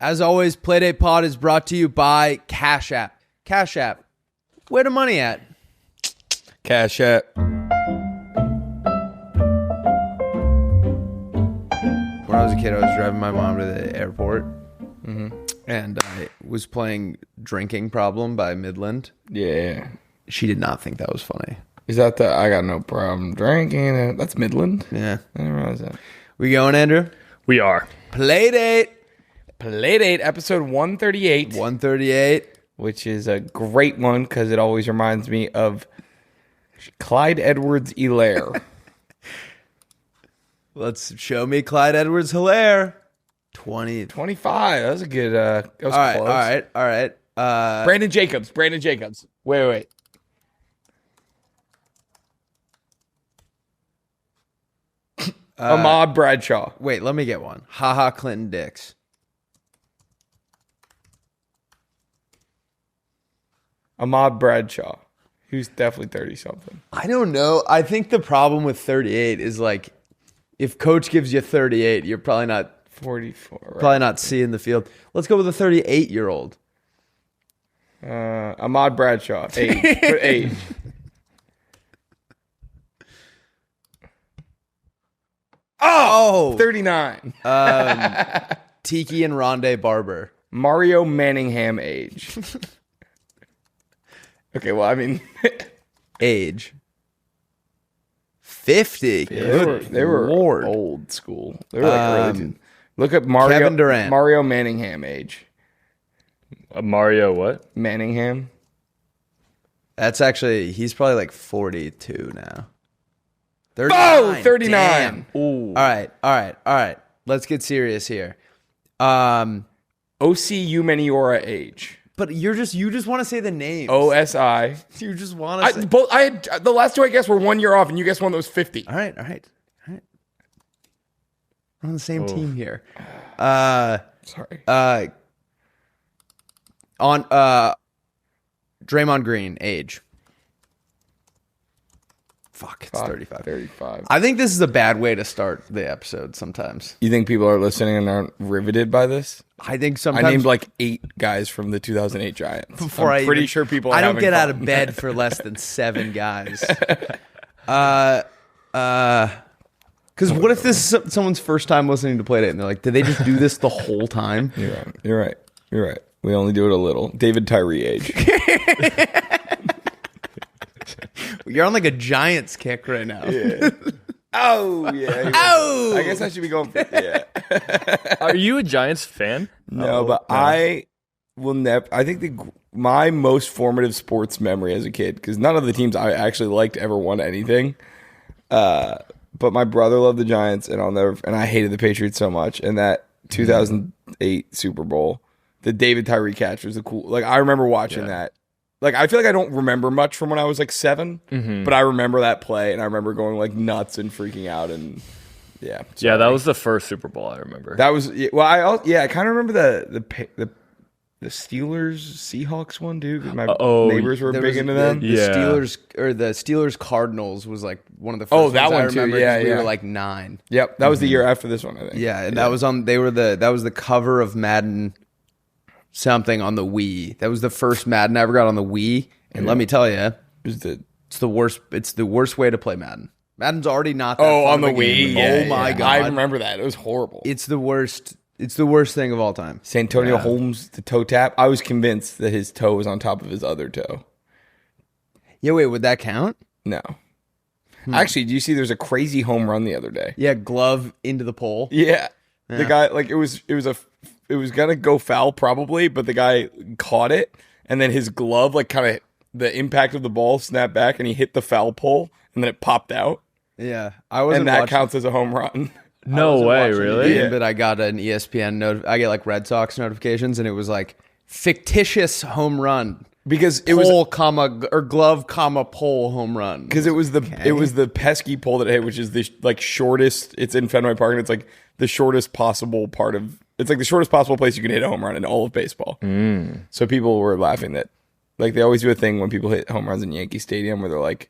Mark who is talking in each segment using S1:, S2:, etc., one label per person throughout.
S1: As always, Playdate Pod is brought to you by Cash App. Cash App. Where the money at?
S2: Cash App.
S1: When I was a kid, I was driving my mom to the airport, and I was playing Drinking Problem by Midland.
S2: Yeah.
S1: She did not think that was funny.
S2: Is that the I got no problem drinking? That's Midland?
S1: Yeah.
S2: I didn't realize that.
S1: We going, Andrew?
S3: We are.
S1: Playdate.
S2: Playdate, episode 138.
S1: 138.
S2: Which is a great one because it always reminds me of Clyde Edwards-Helaire.
S1: Let's show me Clyde Edwards-Helaire.
S2: 25. That was a good. That was
S1: all
S2: close.
S1: All right.
S2: Brandon Jacobs. Wait. Ahmad Bradshaw.
S1: Wait, let me get one. Haha, Clinton Dix.
S2: Ahmad Bradshaw. Who's definitely 30-something.
S1: I don't know. I think the problem with 38 is like, if coach gives you 38, you're probably not
S2: 44. Right?
S1: Probably not seeing the field. Let's go with a 38-year-old.
S2: Ahmad Bradshaw. Age. Put age.
S1: Oh!
S2: 39.
S1: Tiki and Rondé Barber.
S2: Mario Manningham age. Okay, well, I mean...
S1: Age. 50.
S2: They were
S1: Lord.
S2: old school. They were like early. Look at Mario,
S1: Kevin Durant.
S2: Mario Manningham age.
S3: Mario what?
S2: Manningham.
S1: That's actually, he's probably like 42 now.
S2: 39. Oh, 39.
S1: Damn.
S3: Ooh.
S1: All right. Let's get serious here.
S2: OC Umeniora age.
S1: But you just want to say the names.
S2: OSI.
S1: You just want to say.
S2: I had the last two I guessed were 1 year off, and you guessed one that was 50.
S1: All right. We're on the same team here.
S2: Sorry.
S1: On Draymond Green age. Fuck, it's 35.
S2: 35.
S1: I think this is a bad way to start the episode sometimes.
S2: You think people are listening and aren't riveted by this?
S1: I think sometimes.
S2: I named like 8 guys from the 2008 Giants.
S1: Before
S2: I'm pretty sure people are
S1: I don't
S2: having
S1: get
S2: fun.
S1: out of bed for less than 7 guys. Because what if this is someone's first time listening to Playdate and they're like, did they just do this the whole time?
S2: You're right. We only do it a little. David Tyree age.
S1: You're on like a Giants kick right now.
S2: Yeah. Oh, yeah.
S1: Oh!
S2: I guess I should be going for yeah.
S3: Are you a Giants fan?
S2: No, but no. I will never. I think my most formative sports memory as a kid, because none of the teams I actually liked ever won anything. But my brother loved the Giants, and I hated the Patriots so much. And that 2008 Super Bowl, the David Tyree catch was cool. Like I remember watching that. Like, I feel like I don't remember much from when I was, like, 7, but I remember that play, and I remember going, like, nuts and freaking out, and, yeah.
S3: Yeah, that was the first Super Bowl I remember.
S2: That was, well, I kind of remember the Steelers-Seahawks one, dude. My neighbors were big into them.
S1: The Steelers Cardinals was, like, one of the first
S2: ones that one,
S1: I remember,
S2: too, yeah.
S1: We were, like, 9.
S2: Yep, that was the year after this one, I think.
S1: Yeah, and that was that was the cover of Madden something on the Wii. That was the first Madden I ever got on the Wii, and let me tell you, it's the worst. It's the worst way to play Madden. Madden's already not that fun
S2: on the
S1: of a
S2: Wii.
S1: game.
S2: Yeah,
S1: oh my god,
S2: I remember that. It was horrible.
S1: It's the worst. It's the worst thing of all time.
S2: Santonio Holmes, the toe tap. I was convinced that his toe was on top of his other toe.
S1: Yeah, wait, would that count?
S2: No. Actually, do you see? There's a crazy home run the other day.
S1: Yeah, glove into the pole.
S2: Yeah. The guy, like, it was gonna go foul probably, but the guy caught it, and then his glove, like, kind of the impact of the ball snapped back, and he hit the foul pole, and then it popped out.
S1: Yeah, I wasn't.
S2: And that counts as a home run.
S3: No way, really?
S1: Yeah. But I got an ESPN I get like Red Sox notifications, and it was like fictitious home run
S2: because it
S1: pole,
S2: was
S1: glove, pole home run.
S2: Because it was the pesky pole that it hit, which is the like shortest. It's in Fenway Park, and it's like the shortest possible part of. It's like the shortest possible place you can hit a home run in all of baseball. So people were laughing that, like, they always do a thing when people hit home runs in Yankee Stadium where they're like,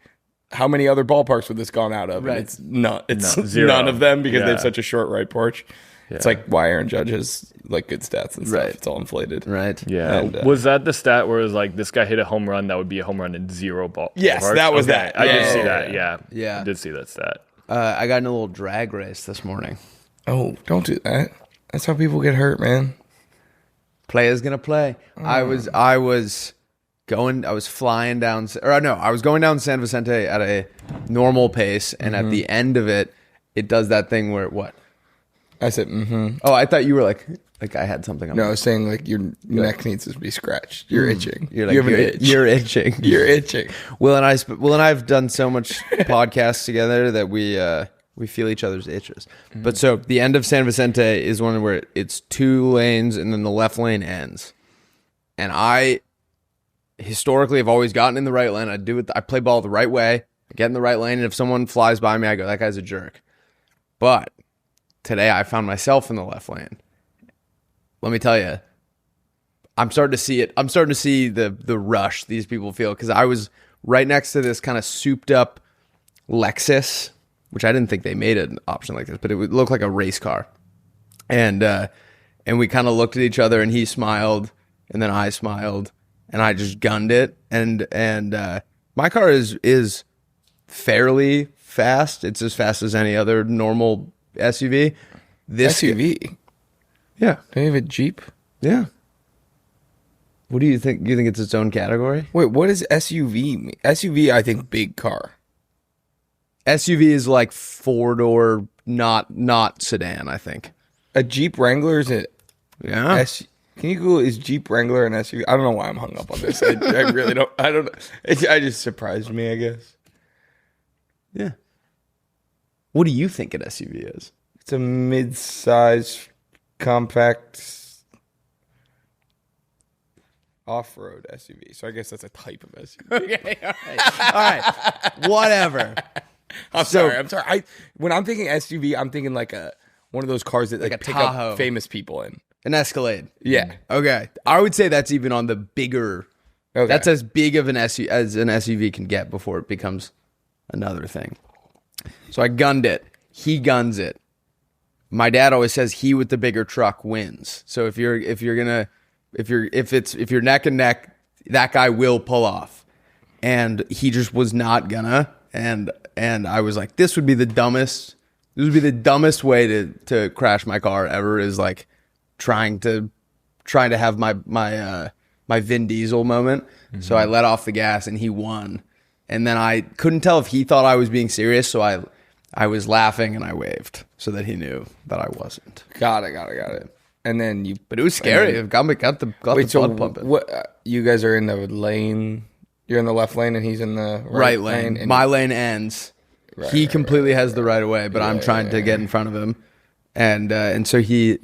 S2: how many other ballparks would this gone out of?
S1: Right.
S2: And it's
S3: zero.
S2: none of them because they have such a short right porch. It's like why Aaron Judge has like good stats and stuff.
S1: Right.
S2: It's all inflated.
S1: Right.
S3: Yeah.
S2: And,
S3: was that the stat where it was like this guy hit a home run that would be a home run in 0 ball?
S2: Yes,
S3: ballparks?
S2: that was
S3: Okay,
S2: that.
S3: I did
S2: Yeah,
S3: see
S2: yeah,
S3: that.
S2: yeah.
S3: Yeah.
S1: Yeah.
S3: I did see that stat.
S1: I got in a little drag race this morning.
S2: Oh, don't do that. That's how people get hurt, man.
S1: Play is gonna play. I was flying down, or no, I was going down San Vicente at a normal pace, and at the end of it, it does that thing where what?
S2: I said, mm-hmm.
S1: Oh, I thought you were like I had something on.
S2: No, I was saying like your neck needs to be scratched. You're itching.
S1: You're like,
S2: you have an itch.
S1: You're itching.
S2: You're itching.
S1: Will and I have done so much podcasts together that we feel each other's itches. But so the end of San Vicente is one where it's 2 lanes and then the left lane ends. And I historically have always gotten in the right lane. I play ball the right way. I get in the right lane, and if someone flies by me, I go, that guy's a jerk. But today I found myself in the left lane. Let me tell you, I'm starting to see it. I'm starting to see the rush these people feel, because I was right next to this kind of souped up Lexus, which I didn't think they made an option like this, but it would look like a race car. And we kind of looked at each other, and he smiled, and then I smiled, and I just gunned it. And my car is fairly fast. It's as fast as any other normal SUV. This
S2: SUV.
S1: Yeah.
S2: Do you have a Jeep?
S1: Yeah. What do you think? You think it's its own category?
S2: Wait, what does SUV mean? SUV, I think big car.
S1: SUV is like 4-door, not sedan, I think.
S2: A Jeep Wrangler is it?
S1: Yeah.
S2: Can you Google is Jeep Wrangler an SUV? I don't know why I'm hung up on this. I really don't. I don't know. It just surprised me, I guess.
S1: Yeah. What do you think an SUV is?
S2: It's a mid-size, compact, off-road SUV. So I guess that's a type of SUV.
S1: Okay, all right. Whatever.
S2: I'm sorry. When I'm thinking SUV, I'm thinking like one of those cars that like
S1: a
S2: pick
S1: Tahoe.
S2: up famous people in.
S1: An Escalade.
S2: Yeah.
S1: Okay. I would say that's even on the bigger.
S2: Okay.
S1: That's as big of an SUV as an SUV can get before it becomes another thing. So I gunned it. He guns it. My dad always says he with the bigger truck wins. So if you're neck and neck, that guy will pull off. And he just was not gonna. And I was like, this would be the dumbest way to crash my car ever, is like trying to have my Vin Diesel moment. Mm-hmm. So I let off the gas and he won. And then I couldn't tell if he thought I was being serious, so I was laughing and I waved so that he knew that I wasn't.
S2: Got it. And then you,
S1: But it was scary. It got the blood pumping.
S2: What you guys are in the lane? You're in the left lane and he's in the
S1: right lane.
S2: and
S1: my lane ends. He completely has the right of way, but I'm trying to get in front of him, and so he.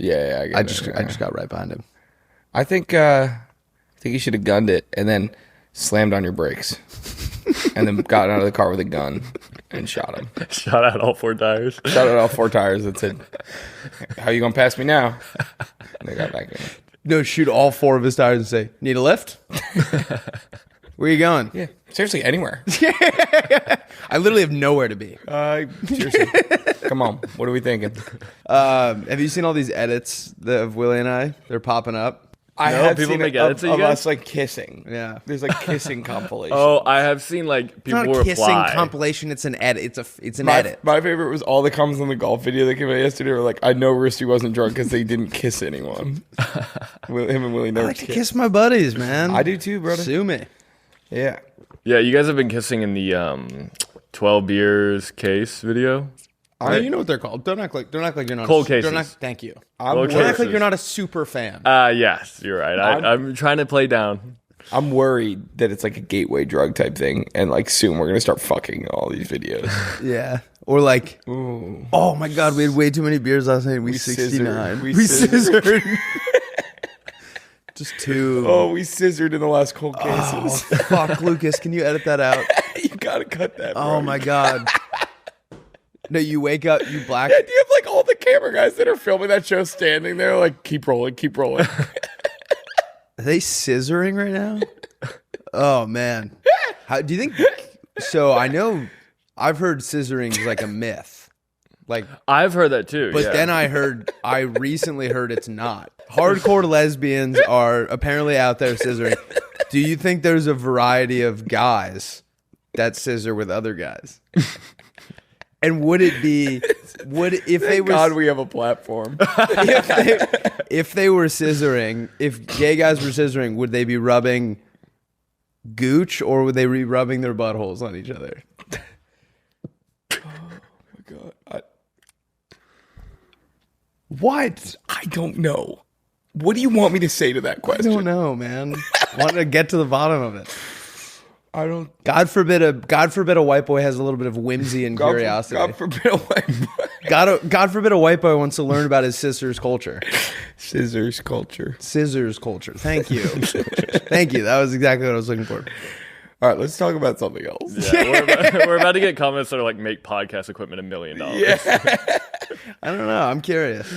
S1: I just got right behind him.
S2: I think you should have gunned it and then slammed on your brakes, and then got out of the car with a gun and shot him.
S3: Shot out all 4 tires.
S2: Shot out all 4 tires and said, "How you gonna pass me now?" And they got back in.
S1: No, shoot all 4 of his tires and say, "Need a lift?" Where are you going?
S2: Yeah, seriously, anywhere.
S1: I literally have nowhere to be.
S2: Seriously, come on. What are we thinking?
S1: Have you seen all these edits of Willy and I? They're popping up.
S2: I
S3: No,
S2: have
S3: people
S2: seen
S3: make
S2: it
S3: edits
S2: of
S3: of you guys?
S2: us like kissing.
S1: Yeah.
S2: There's like kissing compilation.
S3: Oh, I have seen like
S1: It's
S3: people
S1: not a kissing
S3: reply.
S1: compilation. It's an edit. It's an
S2: my,
S1: edit.
S2: my favorite was all the comments on the golf video that came out yesterday were like, I know Rusty wasn't drunk because they didn't kiss anyone. Him and Willie
S1: I
S2: never
S1: like to
S2: kissed.
S1: kiss my buddies, man.
S2: I do too, brother.
S1: Sue me.
S2: Yeah.
S3: Yeah, you guys have been kissing in the 12 beers case video.
S1: You know what they're called. Don't act like you're not.
S3: Cold
S1: don't
S3: cases.
S1: act- thank you.
S3: Cold
S1: Don't act like
S3: cases.
S1: you're not a super fan.
S3: Yes, you're right. I'm trying to play down.
S2: I'm worried that it's like a gateway drug type thing, and like soon we're gonna start fucking all these videos.
S1: Yeah. Or like,
S2: Ooh.
S1: oh my God, we had way too many beers last night. We 69.
S2: scissored.
S1: We
S2: We
S1: scissored. Just 2.
S2: Oh, we scissored in the last cold
S1: Oh,
S2: cases.
S1: fuck, Lucas. Can you edit that out?
S2: You gotta cut that, bro.
S1: Oh my God. No, you wake up, you black.
S2: Yeah, do you have like all the camera guys that are filming that show standing there like, keep rolling, keep rolling?
S1: Are they scissoring right now? Oh man. How do you think? So I know I've heard scissoring is like a myth. Like,
S3: I've heard that too.
S1: but
S3: yeah.
S1: then I recently heard it's not. Hardcore lesbians are apparently out there scissoring. Do you think there's a variety of guys that scissor with other guys? And would it be if they were
S2: God, we have a platform.
S1: if they were scissoring, if gay guys were scissoring, would they be rubbing gooch or would they be rubbing their buttholes on each other?
S2: God,
S1: What?
S2: I don't know. What do you want me to say to that
S1: I
S2: question?
S1: don't know, man. I want to get to the bottom of it.
S2: I don't.
S1: God forbid a white boy has a little bit of whimsy and curiosity.
S2: God forbid a white boy.
S1: God forbid a white boy wants to learn about his sister's culture.
S2: Scissors culture.
S1: Scissors culture. Thank you. Thank you. That was exactly what I was looking for.
S2: All right, let's talk about something else.
S3: Yeah, we're about to get comments that are like, make podcast equipment $1 million.
S2: Yeah.
S1: I don't know. I'm curious.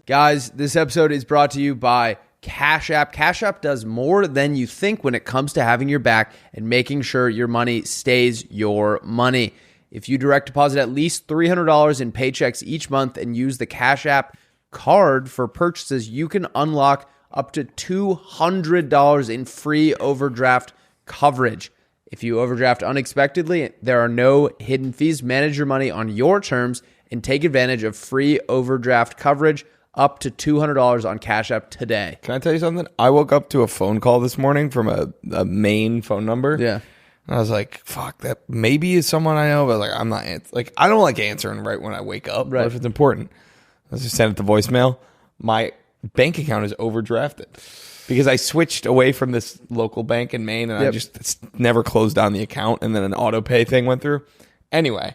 S1: Guys, this episode is brought to you by Cash App. Cash App does more than you think when it comes to having your back and making sure your money stays your money. If you direct deposit at least $300 in paychecks each month and use the Cash App card for purchases, you can unlock up to $200 in free overdraft coverage. If you overdraft unexpectedly, there are no hidden fees. Manage your money on your terms and take advantage of free overdraft coverage up to $200 on Cash App today.
S2: Can I tell you something? I woke up to a phone call this morning from a main phone number.
S1: Yeah.
S2: And I was like, fuck, that maybe is someone I know, but like, I'm not, I don't like answering right when I wake up.
S1: Right.
S2: But if it's important, let's just send it to voicemail. My bank account is overdrafted because I switched away from this local bank in Maine and I just never closed down the account. And then an auto pay thing went through. Anyway,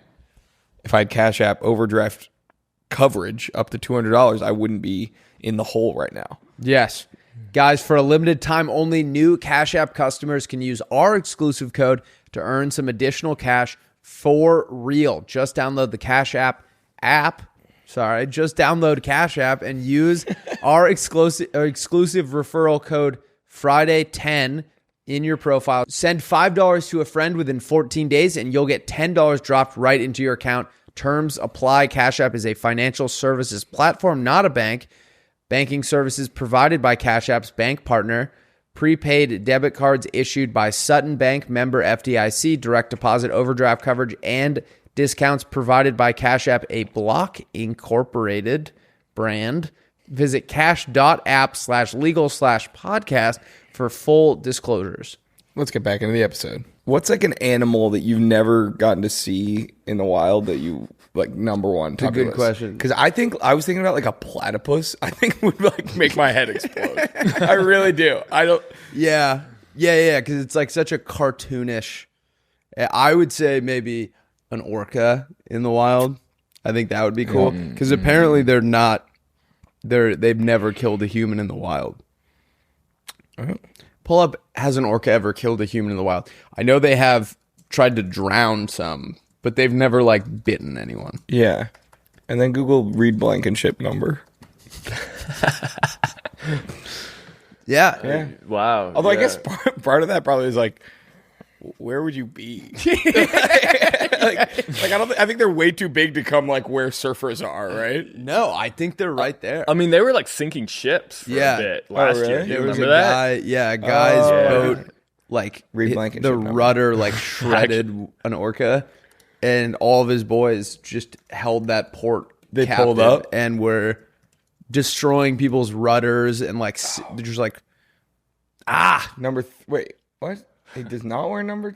S2: if I had Cash App overdraft coverage up to $200, I wouldn't be in the hole right now.
S1: Yes. Guys, for a limited time only, new Cash App customers can use our exclusive code to earn some additional cash for real. Just download the Cash App app. Just download Cash App and use our exclusive referral code Friday10 in your profile. Send $5 to a friend within 14 days and you'll get $10 dropped right into your account. Terms apply. Cash App is a financial services platform, not a bank. Banking services provided by Cash App's bank partner. Prepaid debit cards issued by Sutton Bank, member FDIC. Direct deposit overdraft coverage and discounts provided by Cash App, a Block Incorporated brand. Visit cash.app/legal/podcast for full disclosures.
S2: Let's get back into the episode. What's like an animal that you've never gotten to see in the wild that you like number one?
S1: It's a good question.
S2: Because I was thinking about like a platypus. I think it would like make my head explode. I really do. I don't.
S1: Yeah. Because it's like such a cartoonish. I would say maybe an orca in the wild. I think that would be cool because apparently they're not. They've never killed a human in the wild. Pull up, has an orca ever killed a human in the wild? I know they have tried to drown some, but they've never like bitten anyone.
S2: Yeah. And then Google Reed Blankenship number.
S1: Yeah.
S3: Wow.
S2: Although I
S3: yeah.
S2: guess part of that probably is like, where would you be? I think they're way too big to come like where surfers are, right?
S1: No, I think they're right there.
S3: I mean, they were like sinking ships for a bit last
S2: really?
S3: year. Do you
S1: There was a
S3: remember that?
S1: guy, a guy's boat, like
S2: Reed
S1: hit-
S2: Blankenship
S1: the
S2: number.
S1: rudder like shredded an orca, and all of his boys just held that port.
S2: They
S1: captive
S2: pulled up?
S1: and were destroying people's rudders and like they're just like
S2: Wait, what? He does not wear number.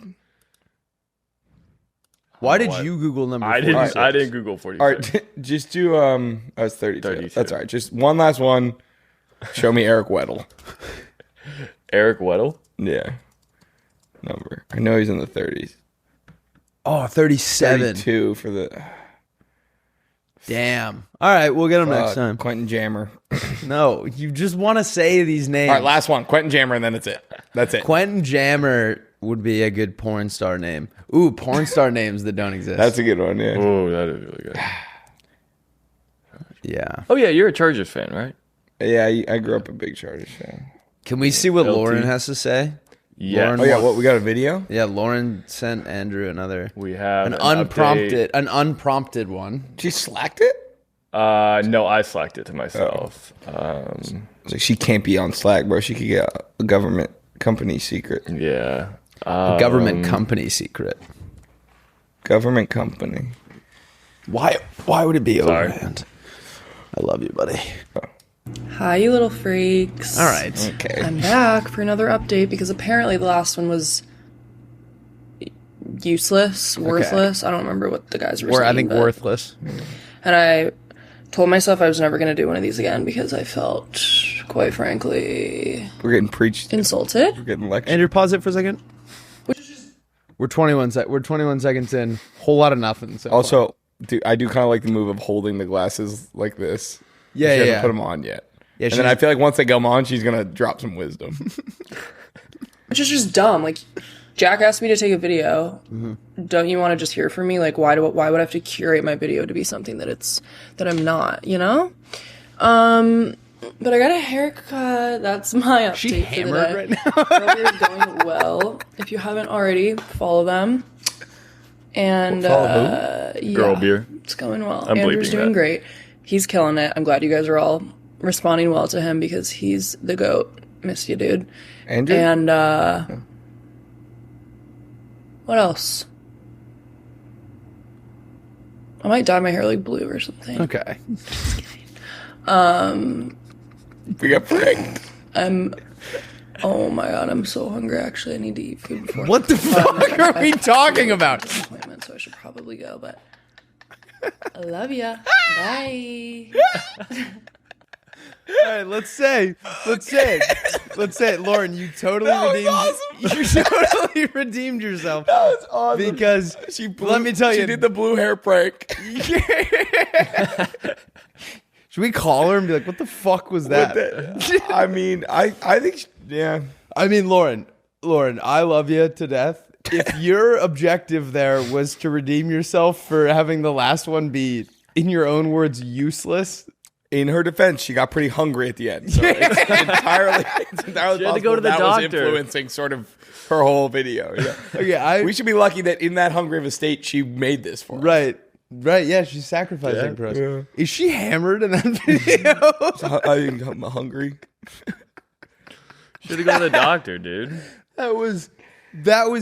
S1: Why did
S3: What?
S1: you Google number?
S3: I
S1: 46?
S3: didn't. I didn't Google 46.
S2: All right, just do. I was 32.
S3: 32.
S2: That's all right. Just one last one. Show me Eric Weddle.
S3: Eric Weddle.
S2: Yeah. Number. I know he's in the 30s.
S1: Oh, 37.
S2: 32 for the.
S1: Damn. All right, we'll get him next time.
S2: Quentin Jammer.
S1: No, you just want to say these names.
S2: All right, last one. Quentin Jammer, and then that's it. That's it.
S1: Quentin Jammer would be a good porn star name. Ooh, porn star names that don't exist.
S2: That's a good one, yeah.
S3: Oh, that is really good.
S1: Yeah.
S3: Oh yeah, you're a Chargers fan, right?
S2: Yeah, I grew up a big Chargers fan.
S1: Can we see what
S3: LT.
S1: Lauren has to say?
S3: Yeah.
S1: Lauren
S2: Oh yeah, what we got a video?
S1: Yeah, Lauren sent Andrew another.
S3: We have
S1: an
S3: update.
S1: unprompted one.
S2: She slacked it.
S3: No, I slacked it to myself.
S2: It's like she can't be on Slack, bro. She could get a government company secret.
S3: Yeah.
S1: Government company secret.
S2: Government company.
S1: Why would it be
S3: Sorry.
S1: overhand? I love you, buddy.
S4: Hi, you little freaks.
S1: All right.
S2: Okay.
S4: I'm back for another update because apparently the last one was useless, worthless. I don't remember what the guys were saying.
S1: I think
S4: but-
S1: worthless.
S4: And I told myself I was never going to do one of these again because I felt, quite frankly,
S2: We're getting preached.
S4: insulted.
S2: We're getting lectured.
S1: Andrew, pause it for a second. We're 21 seconds in. Whole lot of nothing. So
S2: Also, I do kind of like the move of holding the glasses like this.
S1: Yeah,
S2: She hasn't
S1: yeah.
S2: put them on yet.
S1: Yeah,
S2: And then I feel like once they come on, she's gonna drop some wisdom.
S4: Which is just dumb. Like, Jack asked me to take a video. Don't you want to just hear from me? Like, why would I have to curate my video to be something that I'm not, you know? But I got a haircut. That's my update
S1: She
S4: for the
S1: hammered
S4: day.
S1: right now.
S4: Hope you're going well. If you haven't already, follow them. And
S2: Follow
S4: yeah,
S3: Girl beer.
S4: it's going well.
S3: I'm
S4: Andrew's
S3: bleeping
S4: doing
S3: that.
S4: great. He's killing it. I'm glad you guys are all responding well to him because he's the GOAT. Miss you, dude.
S2: Andrew?
S4: And what else? I might dye my hair like blue or something.
S1: Okay.
S2: We got pranked.
S4: Oh my god, I'm so hungry. Actually, I need to eat food before.
S1: What the fuck are we talking about?
S4: Appointment, so I should probably go. But I love ya. Bye.
S1: All right, let's say, Lauren, you totally you totally redeemed yourself.
S2: That was awesome.
S1: Because let me tell you,
S2: she did the blue hair prank.
S1: Should we call her and be like, "What the fuck was that?"
S2: I mean, I think, yeah.
S1: I mean, Lauren, I love you to death. If your objective there was to redeem yourself for having the last one be, in your own words, useless.
S2: In her defense, she got pretty hungry at the end. So it's entirely
S3: She had to
S2: possible
S3: go to the
S2: that
S3: doctor.
S2: was influencing sort of her whole video. Yeah.
S1: Okay,
S2: We should be lucky that in that hungry of a state, she made this for us.
S1: Right, yeah, she's sacrificing for us.
S2: Yeah.
S1: Is she hammered in that video?
S2: I'm hungry.
S3: Should have gone to the doctor, dude.
S1: That was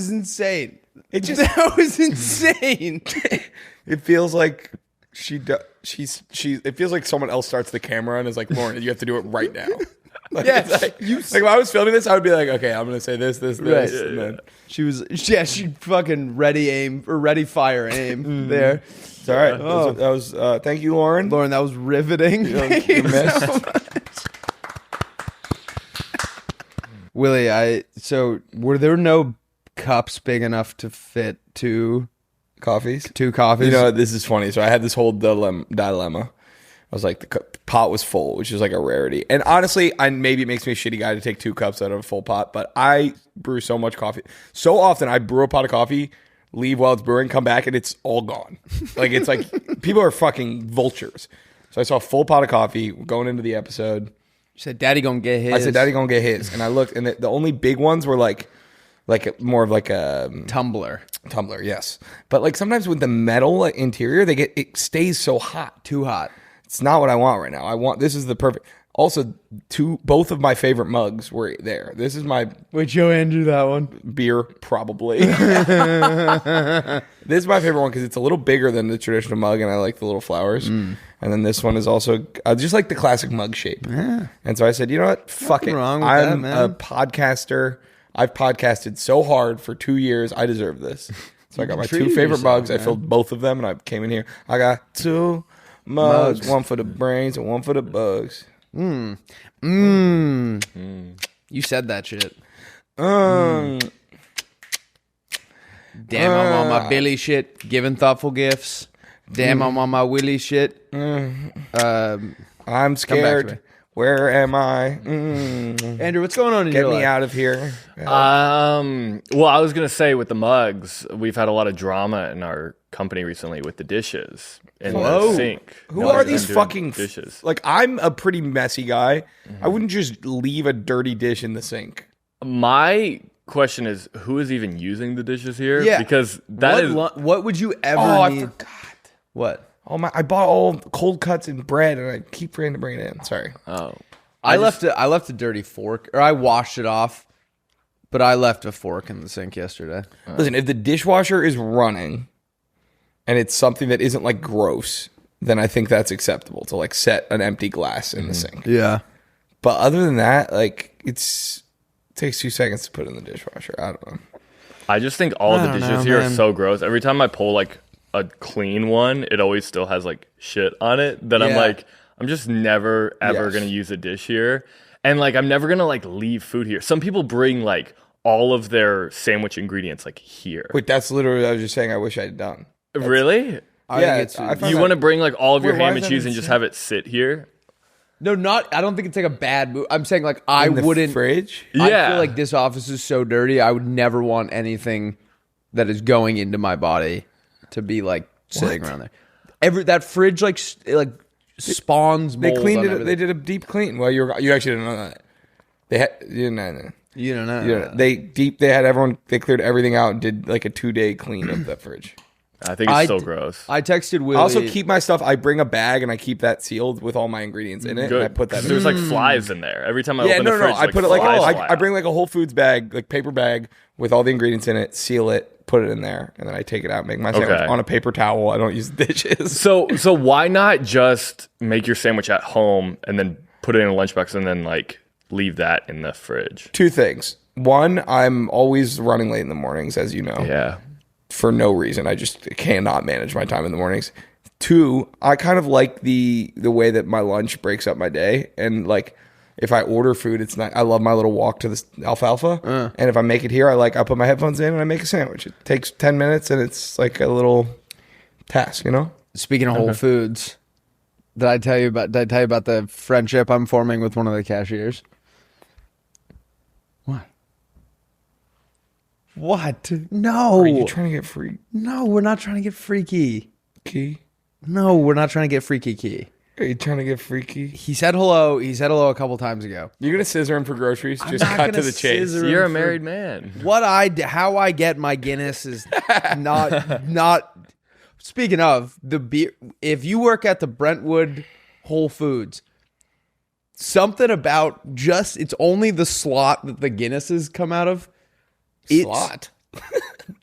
S1: insane.
S2: It just
S1: That was insane.
S2: it feels like it feels like someone else starts the camera and is like, Lauren, you have to do it right now. Like,
S1: Yeah,
S2: it's like if I was filming this, I would be like, okay, I'm gonna say this,
S1: Right.
S2: and then
S1: She fucking ready fire aim there.
S2: it's all right. That was thank you, Lauren.
S1: Lauren, that was riveting. Thank you
S2: missed.
S1: so much. Willie, so were there no cups big enough to fit two
S2: Coffees.
S1: coffees?
S2: You know, this is funny. So I had this whole dilemma. I was like, the pot was full, which is like a rarity. And honestly, maybe it makes me a shitty guy to take 2 cups out of a full pot, but I brew so much coffee. So often I brew a pot of coffee, leave while it's brewing, come back, and it's all gone. Like, it's like, people are fucking vultures. So I saw a full pot of coffee going into the episode.
S1: You said, "Daddy gonna get his."
S2: I said, Daddy gonna get his. And I looked, and the only big ones were like more of like a
S1: tumbler.
S2: tumbler, yes. But like sometimes with the metal interior, it stays so hot.
S1: Too hot.
S2: It's not what I want right now. This is the perfect. Also, both of my favorite mugs were there. This is my
S1: Wait, show Andrew that one.
S2: beer, probably. This is my favorite one because it's a little bigger than the traditional mug, and I like the little flowers. And then this one is also I just like the classic mug shape.
S1: Yeah.
S2: And so I said, you know what? Fuck it.
S1: wrong with
S2: I'm
S1: that, man.
S2: a podcaster. I've podcasted so hard for 2 years. I deserve this. So I got my 2
S1: Treated
S2: favorite
S1: yourself,
S2: mugs.
S1: man.
S2: I filled both of them, and I came in here. I got 2 mugs, one for the brains and one for the bugs.
S1: You said that shit. Damn, I'm on my Billy shit, giving thoughtful gifts. Damn, I'm on my Willie shit.
S2: I'm
S1: to
S2: scared.
S1: me.
S2: Where am I?
S1: Andrew, what's going on in
S2: Get
S1: your
S2: me
S1: life?
S2: out of here.
S3: Well, I was gonna say with the mugs, we've had a lot of drama in our company recently with the dishes in
S2: Whoa.
S3: the sink.
S2: Who
S3: No
S2: are
S3: one's
S2: these
S3: been doing
S2: fucking
S3: dishes?
S2: Like, I'm a pretty messy guy. I wouldn't just leave a dirty dish in the sink.
S3: My question is, who is even using the dishes here?
S1: Yeah.
S3: Because
S1: what would you ever
S2: Oh, I
S1: need?
S2: forgot.
S1: What?
S2: Oh my! I bought all cold cuts and bread, and I keep forgetting to bring it in. Sorry.
S3: Oh.
S1: I left a dirty fork, or I washed it off, but I left a fork in the sink yesterday.
S2: Listen, if the dishwasher is running, and it's something that isn't like gross, then I think that's acceptable to like set an empty glass in the sink.
S1: Yeah.
S2: But other than that, like it takes 2 seconds to put in the dishwasher. I don't know.
S3: I just think all the dishes here are so gross. Every time I pull like a clean one, it always still has like shit on it that I'm like, I'm just never ever gonna use a dish here, and like I'm never gonna like leave food here. Some people bring like all of their sandwich ingredients like here.
S2: Wait, that's literally what I was just saying. I wish I had done.
S3: Really?
S2: I
S3: You want to bring like all of your ham
S2: why
S3: and
S2: is that
S3: cheese and just have it sit here?
S1: No, I don't think it's like a bad move. I'm saying like I
S2: in the
S1: wouldn't.
S2: fridge.
S1: I
S3: Yeah.
S1: feel like this office is so dirty. I would never want anything that is going into my body to be like sitting around there. That fridge like spawns mold.
S2: They cleaned
S1: on
S2: it.
S1: everything.
S2: They did a deep clean. Well, you actually didn't know that. They had you didn't know.
S1: You don't know.
S2: You know, they had everyone. They cleared everything out and did like a 2-day clean of the fridge.
S3: I think it's so gross.
S1: I texted Willy.
S2: I also keep my stuff. I bring a bag and I keep that sealed with all my ingredients in it. And I put that.
S3: There's like flies in there. Every time I open the fridge,
S2: I put it like
S3: flies
S2: I bring like a Whole Foods bag, like paper bag with all the ingredients in it. Seal it, put it in there, and then I take it out, make my sandwich on a paper towel. I don't use dishes.
S3: So why not just make your sandwich at home and then put it in a lunchbox and then like leave that in the fridge?
S2: 2 things. One, I'm always running late in the mornings, as you know.
S3: Yeah.
S2: For no reason. I just cannot manage my time in the mornings. 2, I kind of like the way that my lunch breaks up my day. And like if I order food, it's not. I love my little walk to the alfalfa. And if I make it here, I put my headphones in and I make a sandwich. It takes 10 minutes and it's like a little task, you know?
S1: Speaking of Whole Foods, did I tell you about the friendship I'm forming with one of the cashiers? What? No.
S2: Are you trying to get free
S1: No, we're not trying to get freaky.
S2: key?
S1: No, we're not trying to get freaky key.
S2: Are you trying to get freaky?
S1: He said hello. He said hello a couple times ago.
S2: You're gonna scissor him for groceries? Just
S1: not
S2: cut to
S1: gonna
S2: the chase.
S1: scissor him
S3: You're a
S1: for-
S3: married man.
S1: How I get my Guinness is not. Speaking of the beer, if you work at the Brentwood Whole Foods, something about it's only the slot that the Guinnesses come out of.
S2: Slot.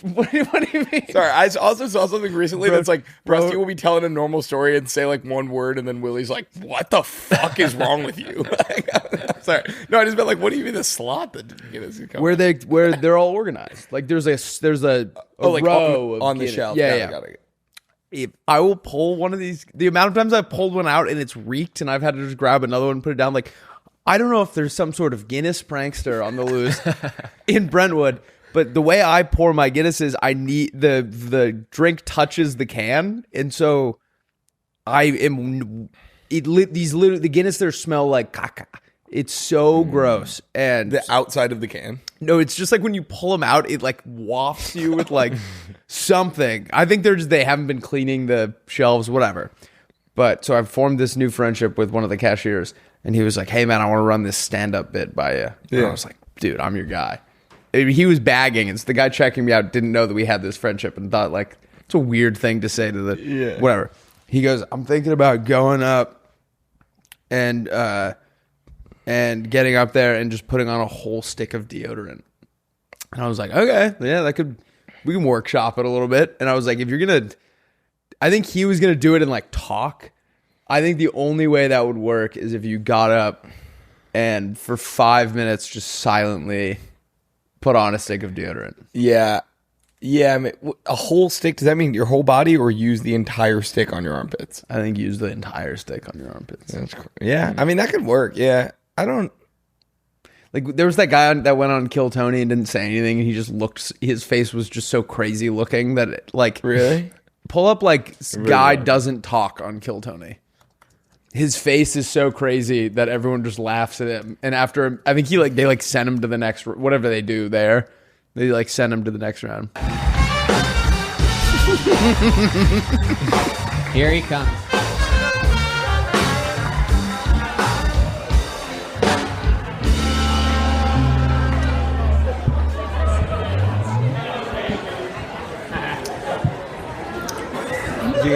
S1: What do you mean?
S2: Sorry, I also saw something recently that's like Rusty will be telling a normal story and say like one word, and then Willie's like, "What the fuck is wrong with you?" Sorry, no, I just meant like, what do you mean the slot that didn't get us?
S1: Where they're all organized. Like there's a
S2: like
S1: row
S2: on the
S1: Guinness.
S2: shelf.
S1: Yeah,
S2: Got it.
S1: If I will pull one of these, the amount of times I've pulled one out and it's reeked, and I've had to just grab another one and put it down. Like I don't know if there's some sort of Guinness prankster on the loose in Brentwood. But the way I pour my Guinness is I need the drink touches the can, and so the Guinness there smell like caca. It's so gross, and
S2: The outside of the can.
S1: no, it's just like when you pull them out, it like wafts you with like something. I think they haven't been cleaning the shelves, whatever. But so I've formed this new friendship with one of the cashiers, and he was like, "Hey man, I want to run this stand-up bit by you." And I was like, "Dude, I'm your guy." He was bagging, and so the guy checking me out didn't know that we had this friendship and thought like it's a weird thing to say to whatever. He goes, "I'm thinking about going up and getting up there and just putting on a whole stick of deodorant." And I was like, "Okay, yeah, we can workshop it a little bit." And I was like, I think he was gonna do it and like talk. I think the only way that would work is if you got up and for 5 minutes just silently put on a stick of deodorant.
S2: Yeah. I mean, a whole stick. Does that mean your whole body, or use the entire stick on your armpits?
S1: I think use the entire stick on your armpits.
S2: Yeah, I mean that could work. Yeah, I don't.
S1: Like there was that guy that went on Kill Tony and didn't say anything, and he just looked. His face was just so crazy looking that it, like
S2: Really?
S1: pull up like guy doesn't talk on Kill Tony. His face is so crazy that everyone just laughs at him. And after, I think they sent him to the next, whatever they do there, they like send him to the next round.
S5: Here he comes.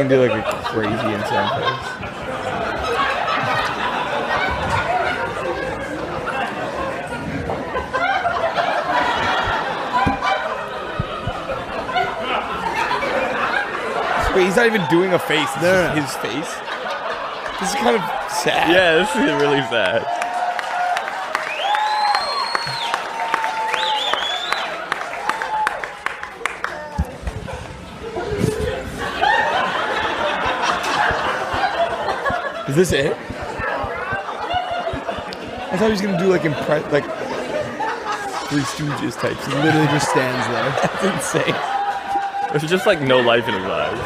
S2: gonna do like a crazy insane face. Wait, he's not even doing a face. It's just his face. This is kind of sad.
S3: Yeah, this is really sad.
S2: Is this it? I thought he was gonna do like like Three Stooges type.
S1: He literally just stands there.
S2: That's insane.
S3: There's just like no life in his eyes.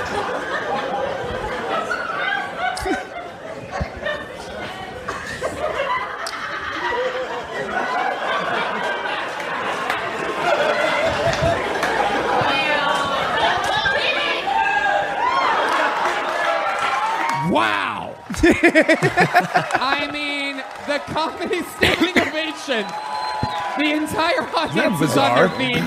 S5: Wow! I mean, the comedy standing ovation. The entire audience is on their feet.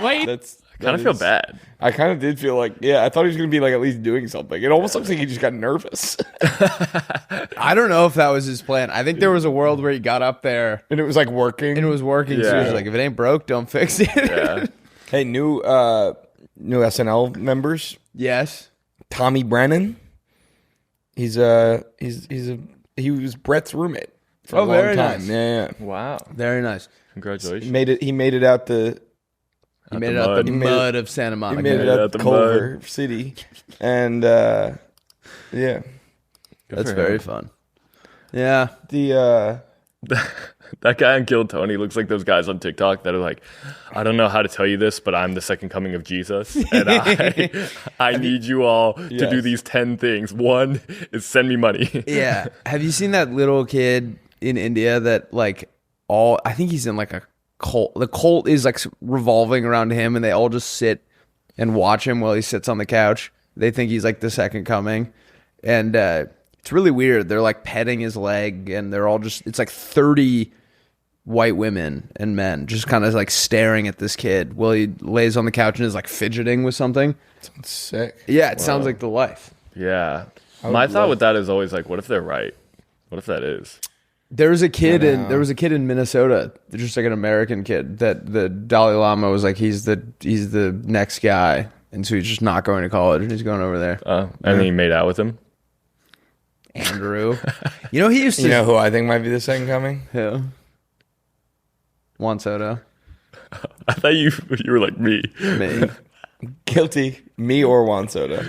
S5: Wait.
S3: I kind of feel bad.
S2: I kind of did feel like, yeah, I thought he was going to be like at least doing something. It almost looks like he just got nervous.
S1: I don't know if that was his plan. I think there was a world where he got up there
S2: And it was like working.
S1: and it was working. So he was like, if it ain't broke, don't fix it.
S3: Yeah.
S2: Hey, new SNL members.
S1: Yes.
S2: Tommy Brennan. He was Brett's roommate for a long
S1: very
S2: time.
S1: nice.
S2: Yeah.
S3: Wow.
S1: Very nice.
S3: Congratulations.
S2: He made it out the
S1: He made it out the mud of Santa
S2: he
S1: Monica.
S2: made it out the
S3: the
S2: Culver City. And yeah.
S1: That's very fun. Yeah.
S2: The
S3: That guy on Kill Tony looks like those guys on TikTok that are like, I don't know how to tell you this, but I'm the second coming of Jesus. And I need you all to do these 10 things. One is send me money.
S1: Yeah. Have you seen that little kid in India that like I think he's in like a cult. The cult is like revolving around him and they all just sit and watch him while he sits on the couch. They think he's like the second coming. And it's really weird. They're like petting his leg and they're all just, it's like 30 white women and men just kind of like staring at this kid while he lays on the couch and is like fidgeting with something.
S2: sounds sick.
S1: Yeah, it sounds like the life.
S3: Yeah. My thought with that is always like, what if they're right? What if that is?
S1: There was a kid in Minnesota, just like an American kid, that the Dalai Lama was like, he's the next guy, and so he's just not going to college and he's going over there.
S3: And then he made out with him.
S1: Andrew, you know he used to.
S2: You know who I think might be the second coming?
S1: Who? Juan Soto.
S3: I thought you were like me.
S1: Me.
S2: Guilty. Me or Juan Soto.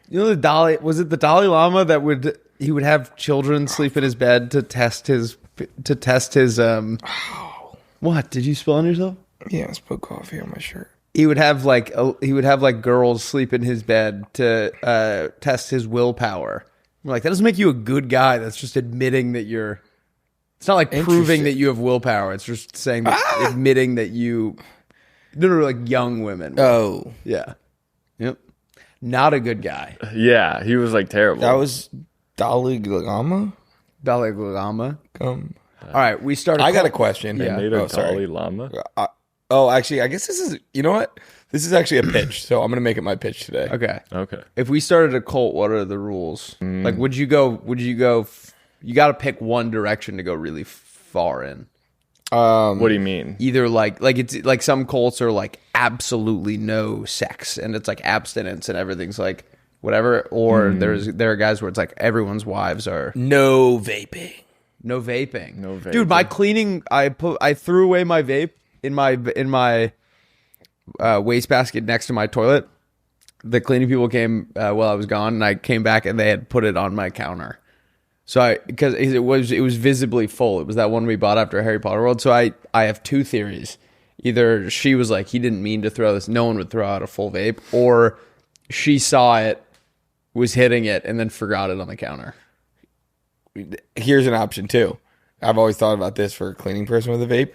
S1: You know was it the Dalai Lama that would have children sleep in his bed to test his What? Did you spill on yourself?
S2: Yeah, I spilled coffee on my shirt.
S1: He would have like girls sleep in his bed to test his willpower. I'm like, that doesn't make you a good guy. That's just admitting that you're. It's not like proving that you have willpower. It's just saying that admitting that you. No, like young women.
S2: Oh,
S1: Yeah. Yep. Not a good guy.
S3: Yeah, he was like terrible.
S2: that was Dalai Lama.
S1: Dalai Lama. All right, we started.
S2: I got a question.
S3: They made a Dalai
S2: sorry.
S3: Lama.
S2: Actually, I guess this is. You know what? This is actually a pitch, so I'm gonna make it my pitch today.
S1: Okay. If we started a cult, what are the rules? Like, would you go? You got to pick one direction to go really far in.
S3: What do you mean?
S1: Either like it's like some cults are like absolutely no sex and it's like abstinence and everything's like whatever, or there are guys where it's like everyone's wives are
S2: No vaping.
S1: no vaping.
S3: No vaping.
S1: Dude, my cleaning, I threw away my vape in my wastebasket next to my toilet. The cleaning people came while I was gone, and I came back and they had put it on my counter. So because it was visibly full. It was that one we bought after Harry Potter World. So I have two theories. Either she was like, he didn't mean to throw this. No one would throw out a full vape. Or she saw it, was hitting it, and then forgot it on the counter.
S2: Here's an option too. I've always thought about this for a cleaning person with a vape.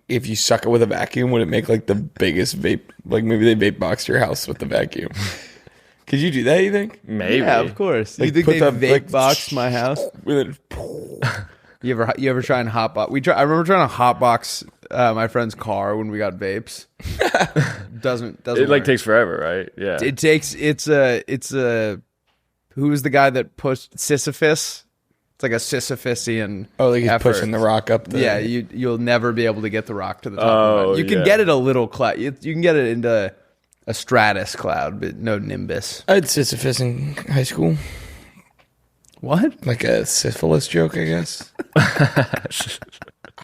S2: If you suck it with a vacuum, would it make like the biggest vape? Like maybe they vape box your house with the vacuum. Could you do that, you think?
S3: Maybe.
S1: Yeah, of course.
S2: Like,
S1: You think
S2: put
S1: they
S2: the,
S1: vape
S2: like,
S1: box my house?
S2: With it.
S1: You ever try and hotbox? I remember trying to hotbox my friend's car when we got vapes. doesn't
S3: It like
S1: work.
S3: takes forever, right? Yeah.
S1: It's a who was the guy that pushed Sisyphus? It's like a Sisyphusian.
S2: Oh, like he's
S1: effort.
S2: pushing the rock up.
S1: Yeah, you'll never be able to get the rock to the top. Of it. You can get it a little cloud. You can get it into a stratus cloud, but no nimbus.
S2: I had Sisyphus in high school.
S1: What?
S2: Like a syphilis joke, I guess.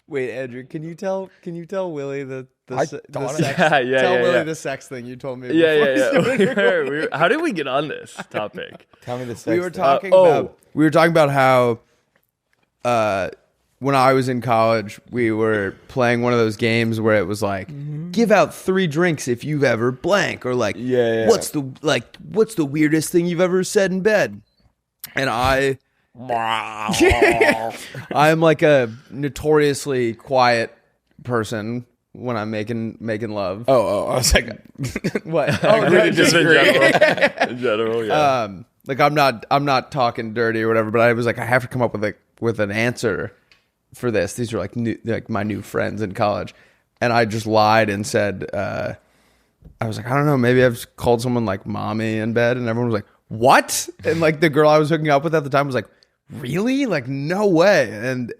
S1: Wait, Andrew, can you tell Willie the
S2: I
S1: sex?
S2: thought
S1: Tell Willie the sex thing you told me.
S3: Yeah. How did we get on this topic?
S2: Tell me the sex
S1: We were
S2: thing.
S1: talking about how when I was in college, we were playing one of those games where it was like, give out 3 drinks if you've ever blank, or like, what's the weirdest thing you've ever said in bed? And I'm like a notoriously quiet person when I'm making love.
S2: Oh, I was like,
S1: What?
S3: Just in general, yeah.
S1: Like I'm not talking dirty or whatever, but I was like, I have to come up with an answer for this. These are like my new friends in college, and I just lied and said, I was like, I don't know, maybe I've called someone like mommy in bed, and everyone was like, what? And like the girl I was hooking up with at the time was like, really? Like no way. And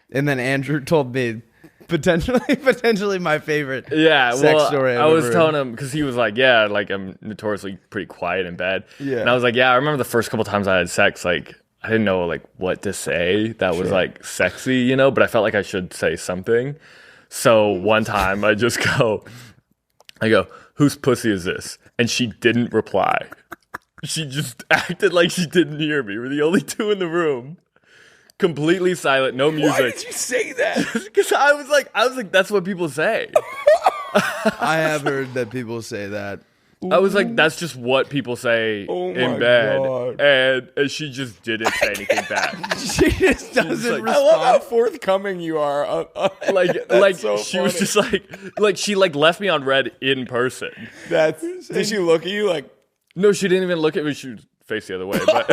S1: then Andrew told me potentially my favorite sex story.
S3: I was telling him because he was like, yeah, like I'm notoriously pretty quiet in bed.
S1: Yeah.
S3: And I was like, yeah, I remember the first couple times I had sex, like I didn't know like what to say that was like sexy, but I felt like I should say something. So one time I go, whose pussy is this? And she didn't reply. She just acted like she didn't hear me. We're the only two in the room. Completely silent, no music.
S2: why did you say that?
S3: Because I was like, that's what people say.
S1: I have heard that people say that.
S3: I was like, that's just what people say in bed.
S2: God.
S3: And she just didn't say anything back.
S1: She just doesn't
S3: like,
S2: I love how
S1: respond.
S2: forthcoming you are.
S3: Like
S2: so
S3: she was
S2: funny.
S3: just like she like left me on red in person.
S2: Did she look at you like?
S3: No, she didn't even look at me. She was face the other way. But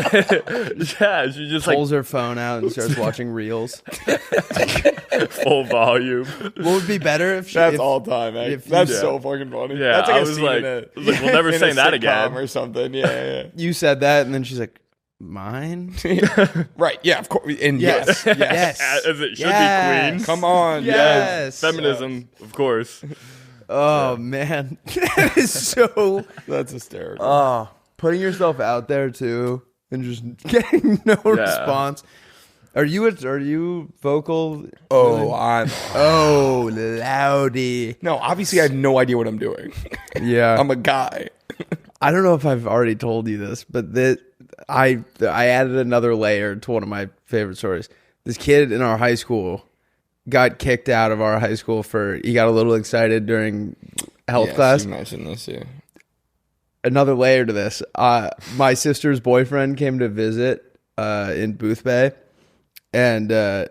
S3: yeah, she just
S1: Pulls her phone out and starts watching reels.
S3: full volume.
S1: What would be better if she,
S2: That's
S1: if,
S2: all time.
S1: if you-
S2: That's
S1: yeah.
S2: so fucking funny.
S3: Yeah,
S2: That's like
S3: I
S2: a
S3: was
S2: scene
S3: like,
S2: in
S3: we'll never
S2: in a
S3: say that
S2: sitcom
S3: again.
S2: or something. Yeah.
S1: you said that, and then she's like, mine?
S2: Right. Yeah. Of course. And
S1: Yes.
S2: yes.
S1: Yes.
S3: As it should
S1: Yes.
S3: be, queen.
S2: Come on.
S1: Yes.
S3: Feminism, of course.
S1: Oh, man. That is so...
S2: That's hysterical.
S1: Putting yourself out there, too, and just getting no response. Are you vocal?
S2: Oh, I'm.
S1: Oh, loudy.
S2: No, obviously I have no idea what I'm doing.
S1: Yeah.
S2: I'm a guy.
S1: I don't know if I've already told you this, but I added another layer to one of my favorite stories. This kid in our high school got kicked out of our high school he got a little excited during health class.
S2: You mentioned this, yeah.
S1: Another layer to this. My sister's boyfriend came to visit in Booth Bay, and I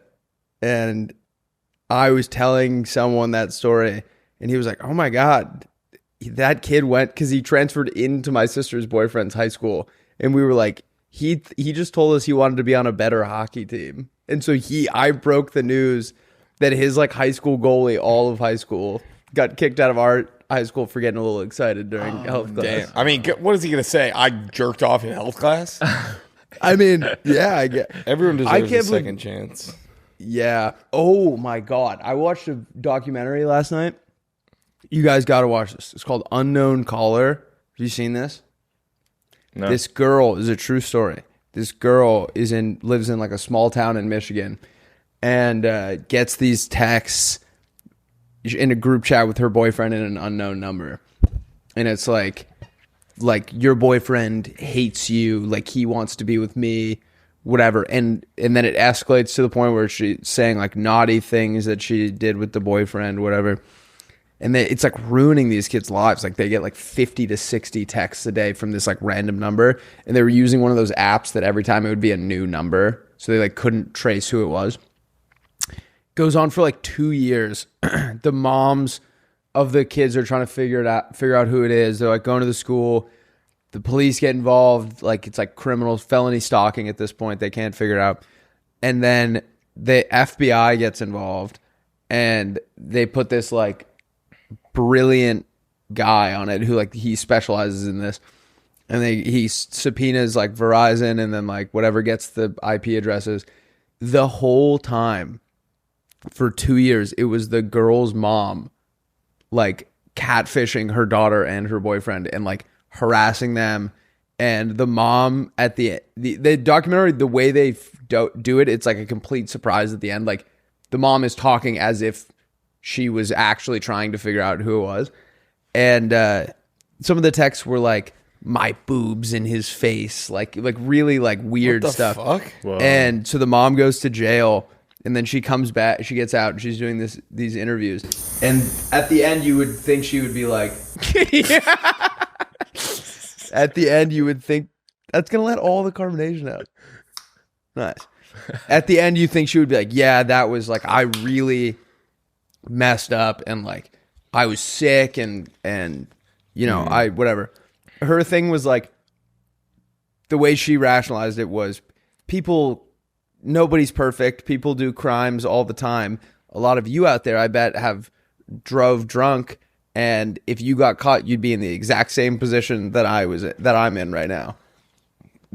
S1: was telling someone that story, and he was like, "Oh my God, that kid went," because he transferred into my sister's boyfriend's high school, and we were like, he just told us he wanted to be on a better hockey team, and so I broke the news that his like high school goalie, all of high school, got kicked out of our high school for getting a little excited during health class.
S2: Damn. I mean, what is he going to say? I jerked off in health class?
S1: I mean, yeah, I get.
S2: Everyone deserves
S1: I
S2: a
S1: can't believe-
S2: second chance.
S1: Yeah. Oh my God. I watched a documentary last night. You guys got to watch this. It's called Unknown Caller. Have you seen this?
S3: No.
S1: This girl is a true story. This girl lives in like a small town in Michigan, and gets these texts in a group chat with her boyfriend in an unknown number, and it's like your boyfriend hates you, like he wants to be with me, whatever, and then it escalates to the point where she's saying like naughty things that she did with the boyfriend, whatever, and it's like ruining these kids' lives. Like they get like 50 to 60 texts a day from this like random number, and they were using one of those apps that every time it would be a new number, so they like couldn't trace who it was. Goes on for like 2 years. The moms of the kids are trying to figure out who it is. They're like going to the school. The police get involved. Like it's like felony stalking at this point. They can't figure it out. And then the FBI gets involved, and they put this like brilliant guy on it who like he specializes in this, and he subpoenas like Verizon and then like whatever gets the IP addresses. The whole time for 2 years, it was the girl's mom like catfishing her daughter and her boyfriend and like harassing them. And the mom at the documentary, the way they do it, it's like a complete surprise at the end. Like the mom is talking as if she was actually trying to figure out who it was. And some of the texts were like, my boobs in his face, like really like weird
S2: what the
S1: stuff.
S2: Fuck?
S1: And so the mom goes to jail, and then she comes back, she gets out, and she's doing these interviews. And at the end, you would think she would be like, at the end, you would think that's gonna let all the carbonation out. Nice. At the end, you think she would be like, yeah, that was like, I really messed up, and like I was sick, and you know, I whatever. Her thing was like, the way she rationalized it was, nobody's perfect. People do crimes all the time. A lot of you out there, I bet, have drove drunk, and if you got caught, you'd be in the exact same position that I'm in right now.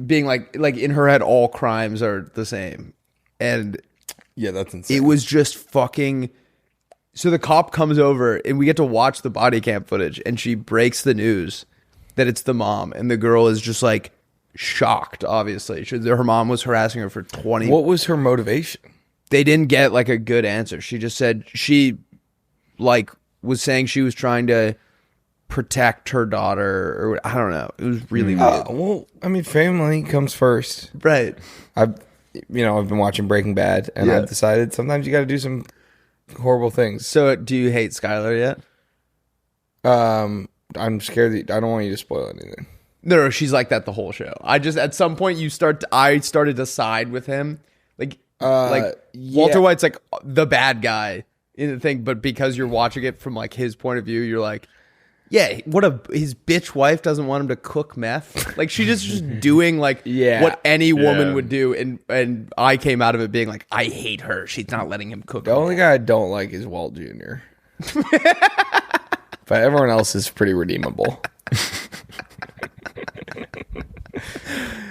S1: Being like in her head, all crimes are the same. And
S2: yeah, that's insane.
S1: It was just fucking. So the cop comes over, and we get to watch the body cam footage, and she breaks the news that it's the mom, and the girl is just like shocked. Obviously, her mom was harassing her for 20.
S2: What was her motivation?
S1: They didn't get like a good answer. She just said she like was saying she was trying to protect her daughter, or I don't know. It was really weird.
S2: Well, I mean, family comes first,
S1: right?
S2: I've been watching Breaking Bad, and I've decided sometimes you got to do some horrible things.
S1: So, do you hate Skylar yet?
S2: I'm scared that I don't want you to spoil anything.
S1: No, she's like that the whole show. I just at some point I started to side with him, like Walter White's like the bad guy in the thing, but because you're watching it from like his point of view, you're like, yeah, his bitch wife doesn't want him to cook meth. Like she's just doing like what any woman would do, and I came out of it being like, I hate her. She's not letting him cook.
S2: The only guy I don't like is Walt Jr. But everyone else is pretty redeemable.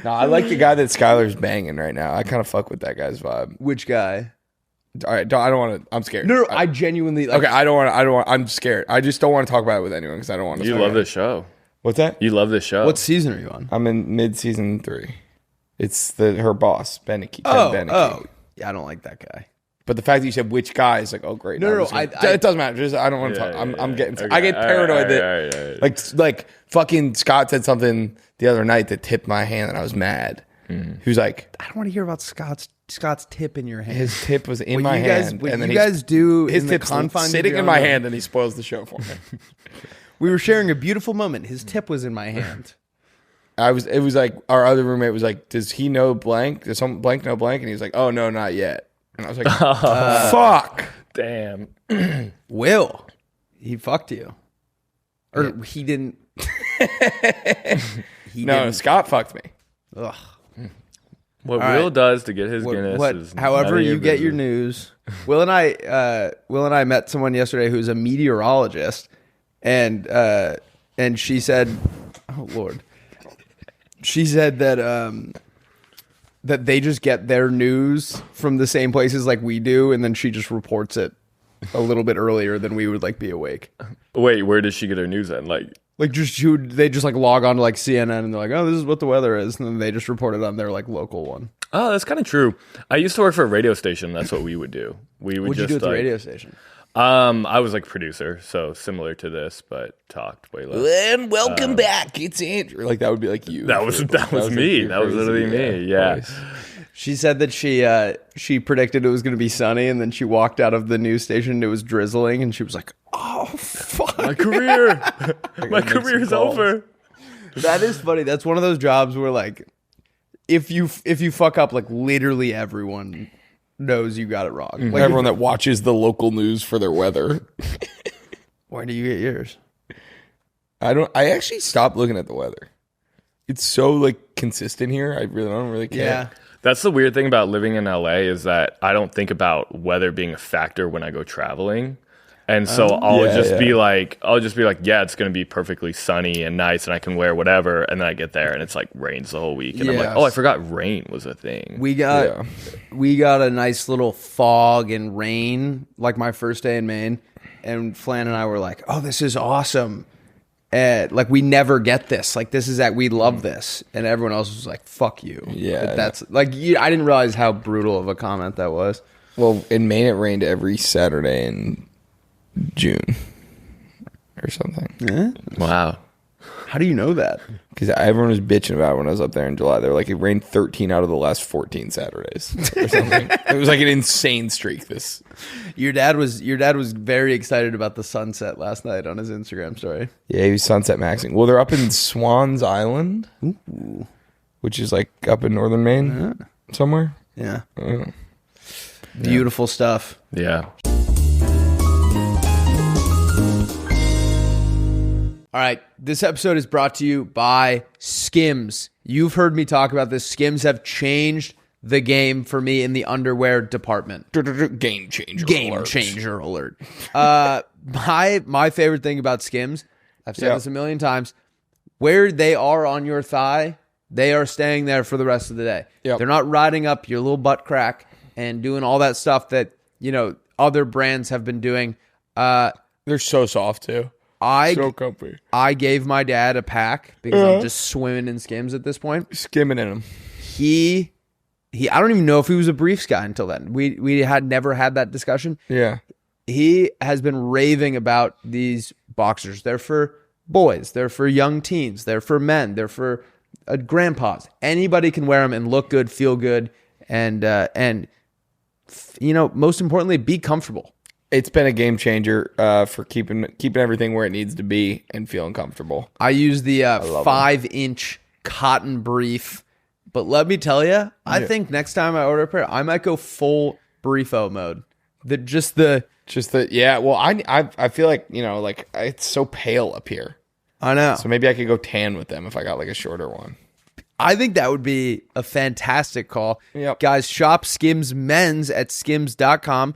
S2: No, I like the guy that Skylar's banging right now. I kind of fuck with that guy's vibe.
S1: Which guy?
S2: All right, I don't want to. I'm scared.
S1: No, I genuinely. Like,
S2: okay, I don't want. I'm scared. I just don't want to talk about it with anyone because I don't want to.
S3: You love this show.
S2: What's that?
S3: You love this show.
S1: What season are you on?
S2: I'm in mid-season 3. It's her boss, Beneke.
S1: Oh, yeah, I don't like that guy.
S2: But the fact that you said which guy is like, oh great.
S1: No,
S2: it doesn't matter. Just I don't want to talk. I'm getting. Okay. I get paranoid like fucking Scott said something the other night that tipped my hand, and I was mad. He was like,
S1: I don't want to hear about Scott's tip in your hand.
S2: His tip was in my hand.
S1: What and you guys do
S2: his
S1: in
S2: tip's
S1: the confines
S2: sitting in my hand, and he spoils the show for me.
S1: We were sharing a beautiful moment. His tip was in my hand.
S2: It was like our other roommate was like, does he know blank? Does some blank know blank? And he was like, oh no, not yet. And I was like, fuck.
S3: Damn.
S1: Will. He fucked you. Or he didn't.
S2: No, Scott fucked me.
S1: Ugh.
S3: What Will does to get his Guinness is
S1: however you get your news. Will and I met someone yesterday who's a meteorologist, and she said, oh Lord. She said that that they just get their news from the same places like we do, and then she just reports it a little bit earlier than we would like be awake.
S3: Wait, where does she get her news at?
S1: They just like log on to like CNN and they're like, oh, this is what the weather is, and then they just report it on their like local one.
S3: Oh, that's kind of true. I used to work for a radio station. That's what we would do.
S1: What'd you do at the radio station?
S3: I was like producer, so similar to this, but talked way less.
S2: And welcome back. It's Andrew. Like that would be like you.
S3: That was me. That was literally me. Yeah.
S2: Nice.
S1: She said that she predicted it was going to be sunny, and then she walked out of the news station and it was drizzling, and she was like, "Oh fuck,
S3: my career, my career's over."
S1: That is funny. That's one of those jobs where like, if you fuck up, like literally everyone knows you got it wrong.
S2: Mm-hmm.
S1: Like
S2: everyone that watches the local news for their weather.
S1: Why do you get yours?
S2: I actually stopped looking at the weather. It's so like consistent here. I don't really care.
S1: Yeah.
S3: That's the weird thing about living in LA is that I don't think about weather being a factor when I go traveling. And so I'll just be like, yeah, it's going to be perfectly sunny and nice and I can wear whatever. And then I get there and it's like rains the whole week. And I'm like, oh, I forgot rain was a thing.
S1: We got a nice little fog and rain, like my first day in Maine. And Flan and I were like, oh, this is awesome. Like, we never get this. Like, this is that we love this. And everyone else was like, fuck you.
S2: Yeah.
S1: But that's like, I didn't realize how brutal of a comment that was.
S2: Well, in Maine, it rained every Saturday in June or something.
S1: Yeah?
S3: Wow.
S1: How do you know that?
S2: Because everyone was bitching about it when I was up there in July. They were like, it rained 13 out of the last 14 Saturdays or something. It was like an insane streak.
S1: Your dad was very excited about the sunset last night on his Instagram story.
S2: Yeah, he was sunset maxing. Well, they're up in Swans Island, which is like up in northern Maine somewhere.
S1: Yeah. Beautiful stuff.
S3: Yeah.
S1: All right, this episode is brought to you by SKIMS. You've heard me talk about this. SKIMS have changed the game for me in the underwear department.
S2: Game changer
S1: alert. My favorite thing about SKIMS, I've said this a million times, where they are on your thigh, they are staying there for the rest of the day.
S2: Yep.
S1: They're not riding up your little butt crack and doing all that stuff that, other brands have been doing.
S2: They're so soft too. So comfy.
S1: I gave my dad a pack because I'm just swimming in SKIMS at this point.
S2: Skimming in them.
S1: He I don't even know if he was a briefs guy until then. We had never had that discussion.
S2: Yeah.
S1: He has been raving about these boxers. They're for boys. They're for young teens. They're for men. They're for grandpas. Anybody can wear them and look good, feel good, and most importantly, be comfortable.
S2: It's been a game changer for keeping everything where it needs to be and feeling comfortable.
S1: I use the 5-inch cotton brief, but let me tell you, I think next time I order a pair, I might go full briefo mode.
S2: Well, I feel like it's so pale up here.
S1: I know.
S2: So maybe I could go tan with them if I got like a shorter one.
S1: I think that would be a fantastic call.
S2: Yep.
S1: Guys, shop SKIMS Mens at skims.com.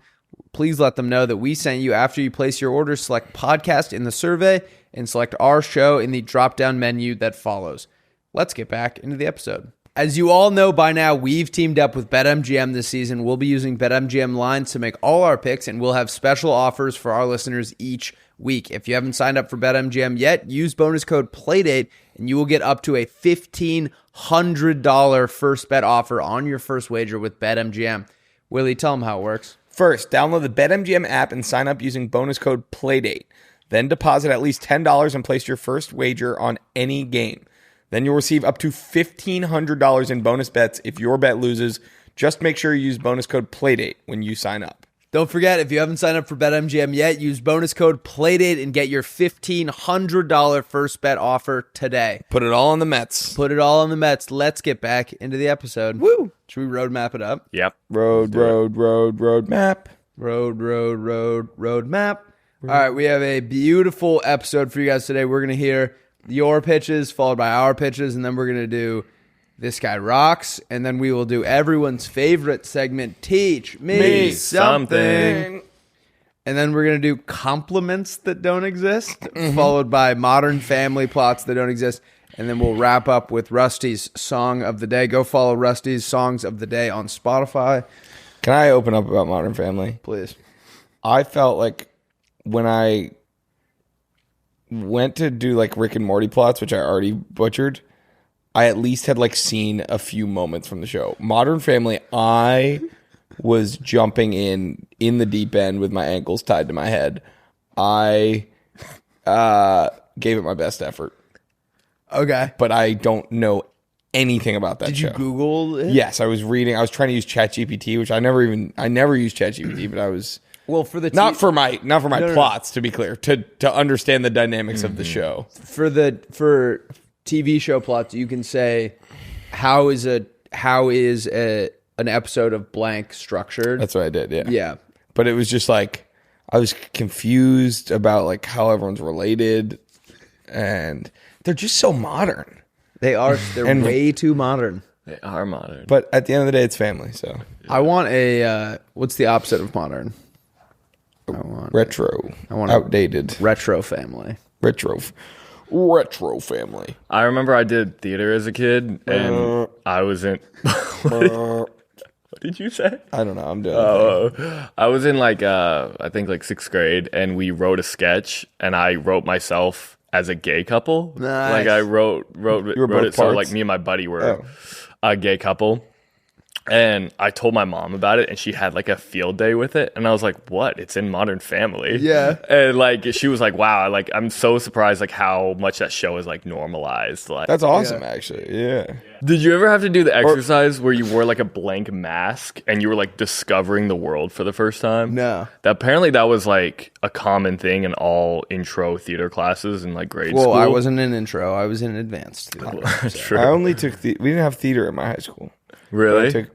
S1: Please let them know that we sent you. After you place your order, select podcast in the survey and select our show in the drop-down menu that follows. Let's get back into the episode. As you all know by now, we've teamed up with BetMGM this season. We'll be using BetMGM lines to make all our picks, and we'll have special offers for our listeners each week. If you haven't signed up for BetMGM yet, use bonus code PLAYDATE, and you will get up to a $1,500 first bet offer on your first wager with BetMGM. Willie, tell them how it works.
S2: First, download the BetMGM app and sign up using bonus code PLAYDATE. Then deposit at least $10 and place your first wager on any game. Then you'll receive up to $1,500 in bonus bets if your bet loses. Just make sure you use bonus code PLAYDATE when you sign up.
S1: Don't forget, if you haven't signed up for BetMGM yet, use bonus code PLAYDATE and get your $1,500 first bet offer today.
S2: Put it all on the Mets.
S1: Put it all on the Mets. Let's get back into the episode.
S2: Woo!
S1: Should we road map it up?
S3: Yep.
S2: Road map.
S1: Road map. All right, we have a beautiful episode for you guys today. We're going to hear your pitches followed by our pitches, and then we're going to do This Guy Rocks, and then we will do everyone's favorite segment, Teach Me Something. And then we're going to do compliments that don't exist, followed by modern family plots that don't exist. And then we'll wrap up with Rusty's Song of the Day. Go follow Rusty's Songs of the Day on Spotify.
S2: Can I open up about Modern Family?
S1: Please.
S2: I felt like when I went to do like Rick and Morty plots, which I already butchered, I at least had like seen a few moments from the show. Modern Family, I was jumping in the deep end with my ankles tied to my head. I gave it my best effort.
S1: Okay.
S2: But I don't know anything about that show.
S1: Did you Google it?
S2: Yes, I was reading. I was trying to use ChatGPT, which I never used ChatGPT, but I was
S1: for the
S2: not for my plots, to be clear, to understand the dynamics of the show.
S1: For TV show plots, you can say how is an episode of blank structured.
S2: That's what I did. Yeah.
S1: Yeah.
S2: But it was just like I was confused about like how everyone's related, and they're just so modern.
S1: They're way too modern.
S3: They are modern.
S2: But at the end of the day, it's family. So
S1: I want a what's the opposite of modern?
S2: Retro.
S1: I want
S2: outdated.
S1: Retro family.
S2: Retro family.
S3: I remember I did theater as a kid, and I was in. What did you say?
S2: I don't know. I'm doing.
S3: I was in like I think like 6th grade, and we wrote a sketch, and I wrote myself as a gay couple.
S1: Nice.
S3: Like I wrote it so like me and my buddy were a gay couple. And I told my mom about it, and she had like a field day with it. And I was like, what? It's in Modern Family.
S1: Yeah.
S3: And like, she was like, wow, like, I'm so surprised like how much that show is like normalized. Like,
S2: That's awesome, actually. Yeah.
S3: did you ever have to do the exercise where you wore like a blank mask and you were like discovering the world for the first time?
S1: No.
S3: Apparently that was like a common thing in all intro theater classes in like grade school.
S1: Well, I wasn't in intro. I was in advanced theater.
S3: True.
S2: I only took we didn't have theater in my high school.
S3: Really?
S2: I took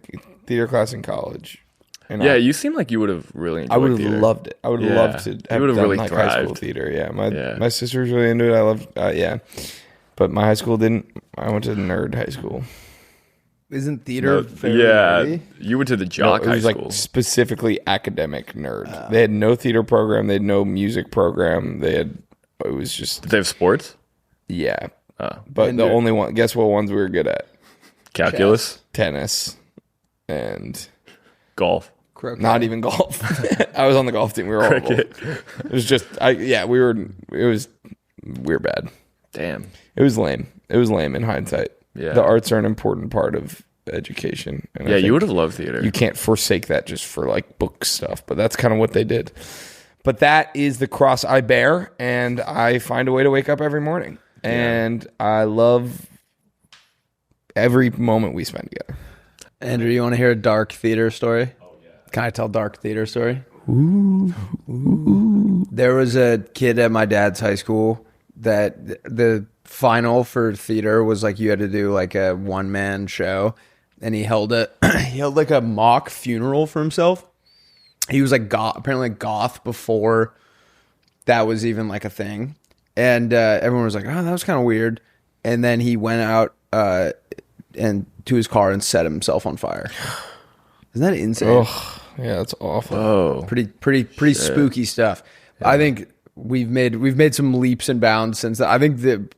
S2: theater class in college. And
S3: Yeah, you seem like you would have really enjoyed
S2: I would have
S3: theater.
S2: loved it. I would have loved to have
S3: would've
S2: done
S3: really
S2: like high school
S3: thrived.
S2: theater. Yeah, my sister was really into it. I loved but my high school didn't. I went to nerd high school.
S1: Isn't theater fairly nerdy?
S3: You went to the jock
S2: it
S3: high
S2: was
S3: school.
S2: like specifically academic nerd. They had no theater program. They had no music program. It was just
S3: Did they have sports?
S2: yeah. But the only one. Guess what ones we were good at?
S3: Calculus?
S2: Tennis and
S3: Golf?
S2: not even golf. I was on the golf team. We were horrible.
S3: Cricket?
S2: It was just we were bad.
S3: Damn.
S2: It was lame. It was lame in hindsight.
S3: Yeah.
S2: The arts are an important part of education. And I
S3: Yeah, you
S2: think
S3: would have loved theater.
S2: you can't forsake that just for like book stuff, but that's kind of what they did. But that is the cross I bear, and I find a way to wake up every morning. And I love every moment we spend together.
S1: Andrew, you want to hear a dark theater story? Oh, yeah. Can I tell dark theater story? Ooh. There was a kid at my dad's high school that the final for theater was like you had to do like a one-man show, and he held like a mock funeral for himself. He was like apparently goth before that was even like a thing, and everyone was like, "Oh, that was kind of weird." And then he went out and to his car and set himself on fire. Isn't that insane?
S2: Oh, yeah, that's awful.
S3: Oh.
S1: Pretty spooky stuff. Yeah. I think we've made some leaps and bounds since then. I think that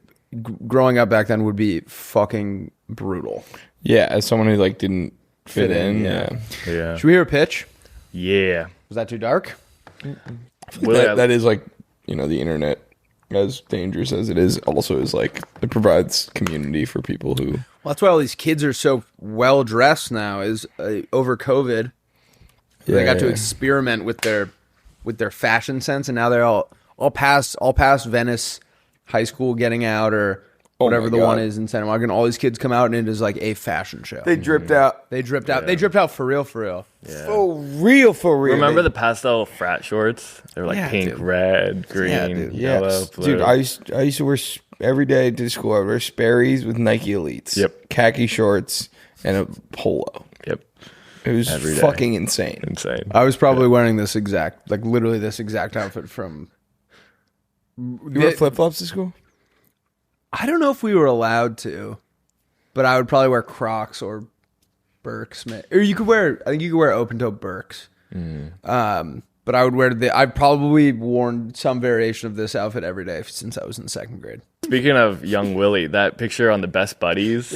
S1: growing up back then would be fucking brutal.
S2: Yeah, as someone who like didn't fit in. Yeah.
S1: Should we hear a pitch?
S3: Yeah.
S1: Was that too dark?
S2: That is like, the internet, as dangerous as it is, also is like, it provides community for people who...
S1: Well, that's why all these kids are so well dressed now. Is over COVID, they got to experiment with their fashion sense, and now they're all past Venice High School getting out or whatever the one is in Santa Monica, and all these kids come out and it is like a fashion show.
S2: They dripped out.
S1: They dripped out for real.
S3: Yeah.
S2: For real.
S3: Remember the pastel frat shorts? They were like pink, red, green, yellow, blue.
S2: Dude, I used to wear every day to school. I would wear Sperry's with Nike Elites.
S3: Yep.
S2: Khaki shorts and a polo.
S3: Yep.
S2: It was fucking insane.
S1: I was probably wearing literally this exact outfit from...
S2: You wear flip-flops to school?
S1: I don't know if we were allowed to, but I would probably wear Crocs or Birks. Or I think you could wear open-toe Birks. But I would wear I've probably worn some variation of this outfit every day since I was in 2nd grade.
S3: Speaking of young Willy, that picture on the Best Buddies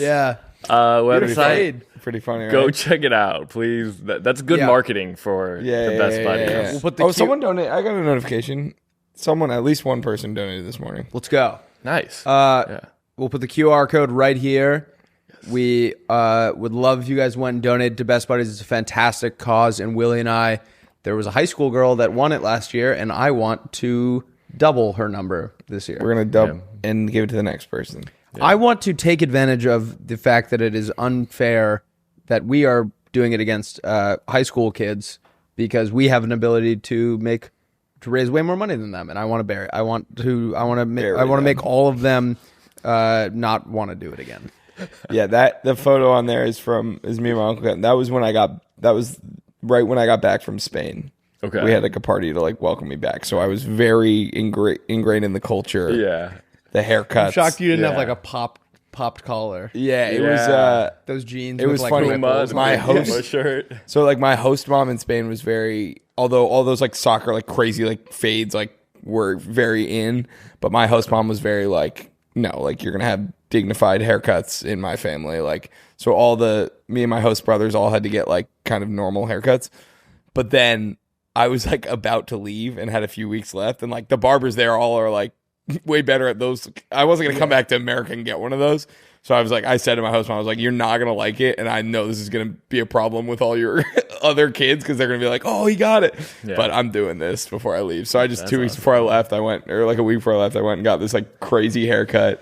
S3: website,
S2: pretty funny, right?
S3: Go check it out, please. That's good marketing for the Best Buddies.
S2: Yeah.
S1: We'll put
S2: someone donated. I got a notification. At least one person donated this morning.
S1: Let's go.
S3: Nice.
S1: We'll put the QR code right here. Yes. We would love if you guys went and donated to Best Buddies. It's a fantastic cause, and Willy and I, there was a high school girl that won it last year, and I want to double her number this year.
S2: We're going to double and give it to the next person.
S1: Yeah. I want to take advantage of the fact that it is unfair that we are doing it against high school kids because we have an ability to raise way more money than them, and I want to make all of them not want to do it again.
S2: Yeah, the photo on there is me and my uncle. That was right when I got back from Spain.
S3: Okay,
S2: we had like a party to like welcome me back, so I was very ingrained in the culture.
S3: Yeah,
S2: the haircuts.
S1: I'm shocked you didn't have like a pop popped collar.
S2: Yeah, it was
S1: those jeans.
S2: It was
S1: with,
S2: funny.
S3: Puma,
S2: My host
S3: shirt.
S2: So like my host mom in Spain was very, although all those like soccer like crazy like fades like were very in, but my host mom was very like, no, like you're gonna have dignified haircuts in my family. Like, so me and my host brothers all had to get like kind of normal haircuts. But then I was like about to leave and had a few weeks left, and like the barbers there all are like way better at those. I wasn't gonna come back to America and get one of those. So I said to my host mom, I was like, you're not going to like it. And I know this is going to be a problem with all your other kids because they're going to be like, oh, he got it. Yeah. But I'm doing this before I leave. So I just, 2 weeks before I left, I went, or like a week before I left, I went and got this like crazy haircut.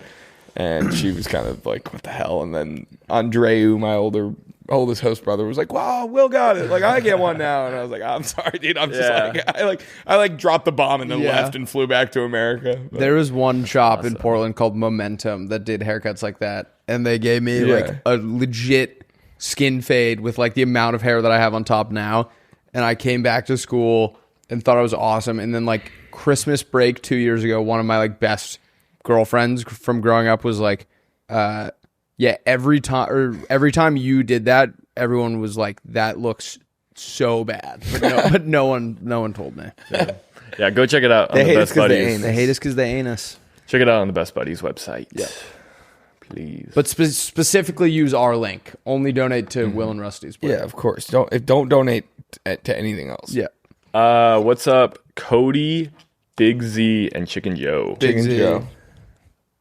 S2: And she was kind of like, what the hell? And then Andreu, my oldest host brother, was like, wow, Will got it. Like, I get one now. And I was like, I'm sorry, dude. I'm just I dropped the bomb and then left and flew back to America. But
S1: there was one shop in Portland called Momentum that did haircuts like that. And they gave me like a legit skin fade with like the amount of hair that I have on top now. And I came back to school and thought I was awesome. And then like Christmas break 2 years ago, one of my like best girlfriends from growing up was like, every time you did that, everyone was like, that looks so bad. But no one told me.
S3: Yeah, go check it out on the Best Buddies.
S1: They hate us because they ain't us.
S3: Check it out on the Best Buddies website.
S1: Yeah.
S3: Please.
S1: But specifically use our link. Only donate to Will and Rusty's.
S2: Yeah, of course. Don't donate to anything else.
S1: Yeah.
S3: What's up, Cody, Big Z, and Chicken Joe?
S1: Big Z.
S2: Joe.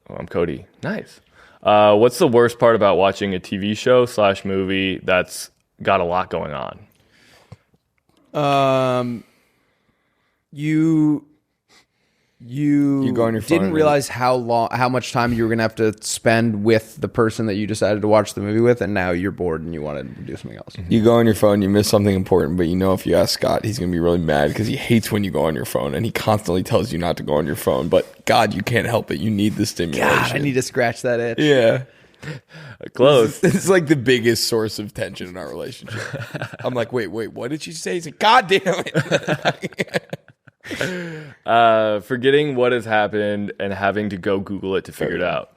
S3: Oh, I'm Cody. Nice. What's the worst part about watching a TV show / movie that's got a lot going on?
S1: You
S2: go on your phone
S1: didn't realize how much time you were gonna have to spend with the person that you decided to watch the movie with, and now you're bored and you want to do something else.
S2: You go on your phone, you miss something important, but you know if you ask Scott, he's gonna be really mad because he hates when you go on your phone, and he constantly tells you not to go on your phone. But God, you can't help it. You need the stimulation.
S1: God, I need to scratch that itch.
S2: Yeah.
S3: Close.
S2: It's like the biggest source of tension in our relationship. I'm like, wait, what did she say? He's like, God damn it.
S3: Forgetting what has happened and having to go Google it to figure it out.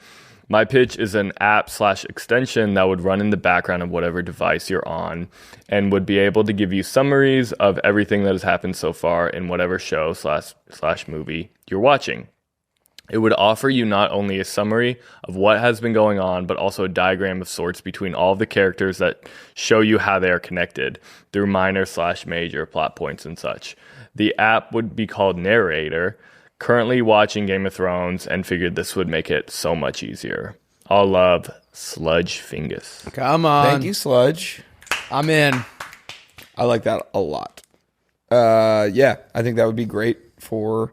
S3: My pitch is an app / extension that would run in the background of whatever device you're on and would be able to give you summaries of everything that has happened so far in whatever show / movie you're watching. It would offer you not only a summary of what has been going on, but also a diagram of sorts between all of the characters that show you how they are connected through minor / major plot points and such. The app would be called Narrator. Currently watching Game of Thrones and figured this would make it so much easier. All love, Sludge Fingus.
S1: Come on.
S2: Thank you, Sludge.
S1: I'm in.
S2: I like that a lot. Yeah, I think that would be great for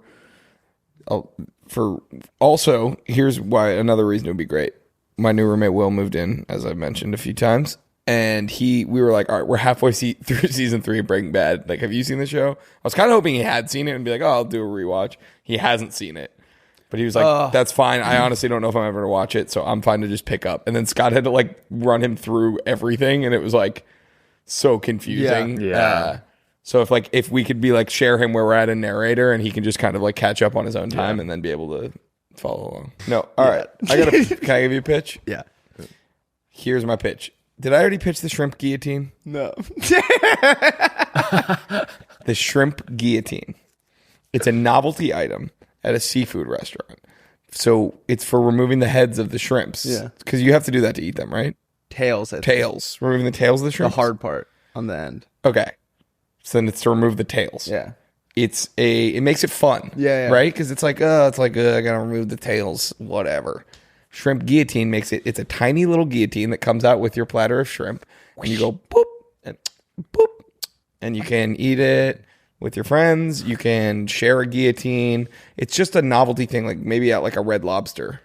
S2: also, here's why another reason it would be great. My new roommate Will moved in, as I've mentioned a few times, and we were like, all right, we're halfway through season 3 of Breaking Bad. Like, have you seen the show? I was kind of hoping he had seen it and be like, oh, I'll do a rewatch. He hasn't seen it. But he was like, that's fine. I honestly don't know if I'm ever going to watch it, so I'm fine to just pick up. And then Scott had to like run him through everything, and it was like so confusing.
S3: Yeah.
S2: So if we could be like share him where we're at in Narrator, and he can just kind of like catch up on his own time and then be able to follow along. No, all right. Can I give you a pitch?
S1: Yeah.
S2: Here's my pitch. Did I already pitch the shrimp guillotine?
S1: No.
S2: The shrimp guillotine. It's a novelty item at a seafood restaurant. So it's for removing the heads of the shrimps.
S1: Yeah.
S2: Because you have to do that to eat them, right?
S1: Tails.
S2: Tails. Removing the tails of the
S1: The
S2: shrimps?
S1: hard part on the end.
S2: Okay. So then it's to remove the tails.
S1: Yeah.
S2: It makes it fun.
S1: Yeah.
S2: Right? Because it's like, I gotta remove the tails, whatever. Shrimp guillotine makes it's a tiny little guillotine that comes out with your platter of shrimp. And you go boop and boop. And you can eat it with your friends. You can share a guillotine. It's just a novelty thing, like maybe at like a Red Lobster.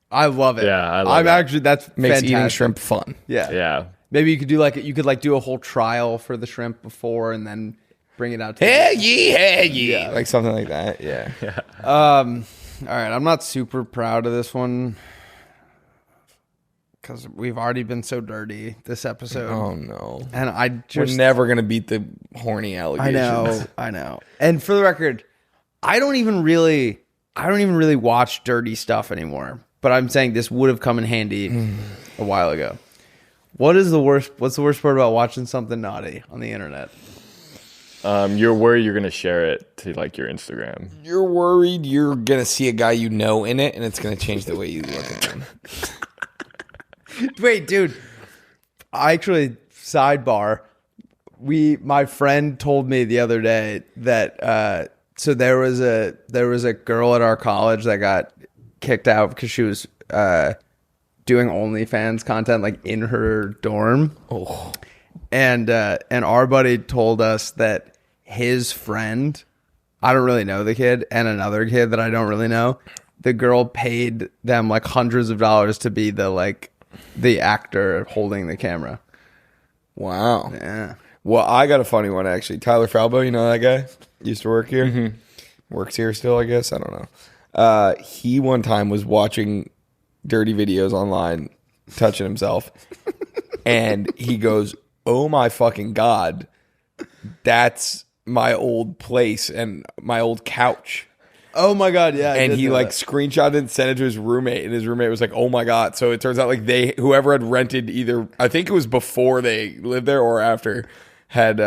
S1: I love it.
S3: Yeah, I love it.
S1: Actually, that's
S2: Makes
S1: fantastic.
S2: eating shrimp fun.
S1: Yeah.
S3: Yeah.
S1: Maybe you could do do a whole trial for the shrimp before and then bring it out to
S2: Hey, yeah. Like something like that. Yeah.
S1: All right, I'm not super proud of this one because we've already been so dirty this episode.
S2: Oh no.
S1: And
S2: We're never gonna beat the horny allegations.
S1: I know. And for the record, I don't even really watch dirty stuff anymore. but I'm saying this would have come in handy a while ago. What's the worst part about watching something naughty on the internet?
S3: You're worried you're gonna share it to like your Instagram.
S2: You're worried you're gonna see a guy you know in it, and it's gonna change the way you look at him.
S1: Wait, dude. Sidebar. My friend told me the other day that so there was a girl at our college that got kicked out because she was doing OnlyFans content like in her dorm.
S2: Oh.
S1: And our buddy told us that his friend, I don't really know the kid, and another kid that I don't really know, the girl paid them like hundreds of dollars to be the actor holding the camera.
S2: Wow.
S1: Yeah.
S2: Well, I got a funny one actually. Tyler Falbo, you know that guy? Used to work here. Mm-hmm. Works here still, I guess. I don't know. He one time was watching dirty videos online, touching himself, and he goes, "Oh my fucking God, that's my old place and my old couch."
S1: Oh my God, yeah.
S2: And he like screenshotted and sent it to his roommate, and his roommate was like, "Oh my God." So it turns out like whoever had rented either, I think it was before they lived there or after, had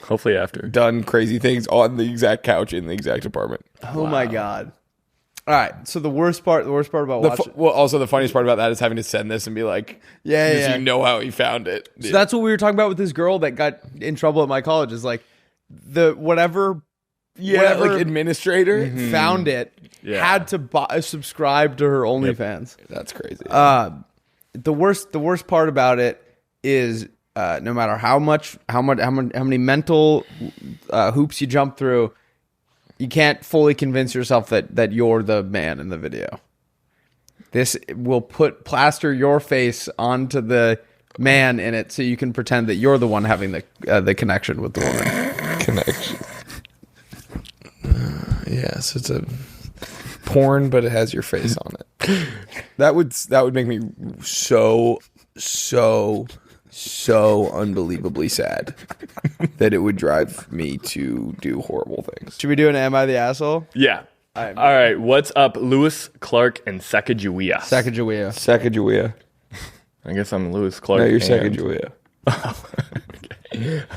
S3: hopefully after
S2: done crazy things on the exact couch in the exact apartment.
S1: Oh my God. All right. So the worst part about watching.
S2: Also the funniest part about that is having to send this and be like,
S1: yeah.
S2: You know how he found it.
S1: So that's what we were talking about with this girl that got in trouble at my college. Is like whatever
S2: like administrator
S1: found it had to subscribe to her OnlyFans.
S2: Yep. That's crazy.
S1: The worst part about it is no matter how many mental hoops you jump through, you can't fully convince yourself that you're the man in the video. This will plaster your face onto the man in it, so you can pretend that you're the one having the connection with the woman.
S2: Connection. Yes, it's a porn, but it has your face on it. That would make me so unbelievably sad that it would drive me to do horrible things.
S1: Should we do an Am I the Asshole?
S3: Yeah. All right. What's up, Lewis, Clark, and Sacagawea?
S2: Sacagawea.
S3: I guess I'm Lewis, Clark.
S2: No, you're Sacagawea.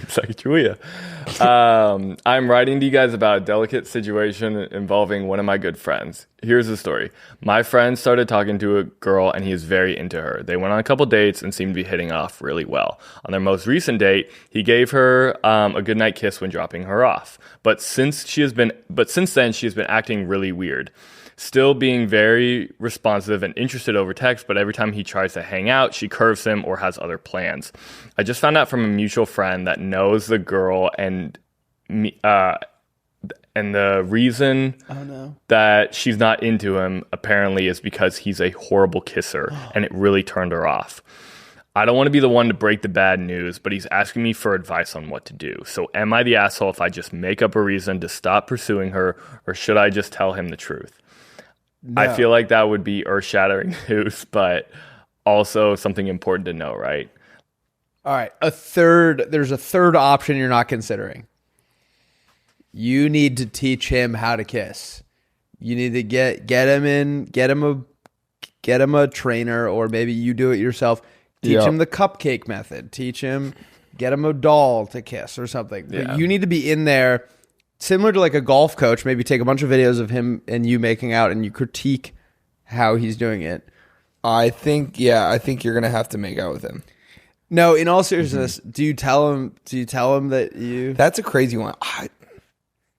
S3: Sacagawea. I'm writing to you guys about a delicate situation involving one of my good friends. Here's the story. My friend started talking to a girl and he is very into her. They went on a couple dates and seemed to be hitting off really well. On their most recent date, he gave her a goodnight kiss when dropping her off. But since then she has been acting really weird. Still being very responsive and interested over text, but every time he tries to hang out, she curves him or has other plans. I just found out from a mutual friend that knows the girl, and the reason that she's not into him apparently is because he's a horrible kisser, and it really turned her off. I don't want to be the one to break the bad news, but he's asking me for advice on what to do. So am I the asshole if I just make up a reason to stop pursuing her, or should I just tell him the truth? No. I feel like that would be earth-shattering news, but also something important to know, right?
S1: All right. There's a third option you're not considering. You need to teach him how to kiss. You need to get him a trainer, or maybe you do it yourself. Teach him the cupcake method. Get him a doll to kiss or something. Yeah. You need to be in there. Similar to like a golf coach, maybe take a bunch of videos of him and you making out and you critique how he's doing it.
S2: I think you're going to have to make out with him.
S1: No, in all seriousness, do you tell him that you...
S2: That's a crazy one.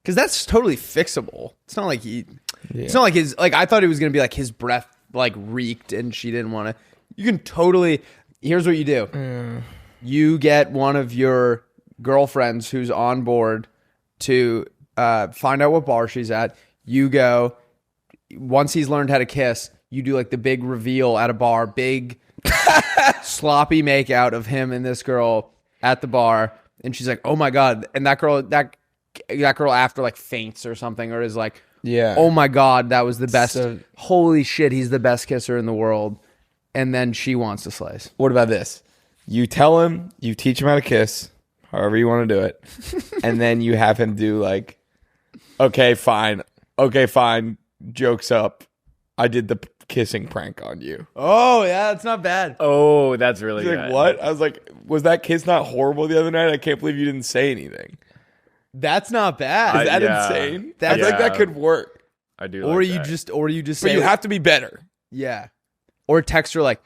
S1: Because that's totally fixable. It's not like it's not like his... Like, I thought it was going to be like his breath like reeked and she didn't want to... You can totally... Here's what you do. You get one of your girlfriends who's on board to find out what bar she's at. You go, once he's learned how to kiss, you do like the big reveal at a bar, big sloppy make out of him and this girl at the bar, and she's like, oh my God. And that girl after like faints or something, or is like, oh my God, that was the best. Holy shit, he's the best kisser in the world. And then she wants to slice.
S2: What about this? You tell him, you teach him how to kiss, however you want to do it. And then you have him do like, okay, fine. Joke's up. I did the kissing prank on you.
S1: Oh yeah, that's not bad.
S3: Oh, that's really
S2: He's
S3: good.
S2: like, what? I was like, was that kiss not horrible the other night? I can't believe you didn't say anything.
S1: That's not bad.
S2: Is that
S3: yeah.
S2: insane?
S1: That-
S2: I feel like that could work.
S3: I do.
S1: or
S3: like
S1: you
S3: that.
S1: just
S2: But
S1: say
S2: you have to be better.
S1: yeah, or text her like,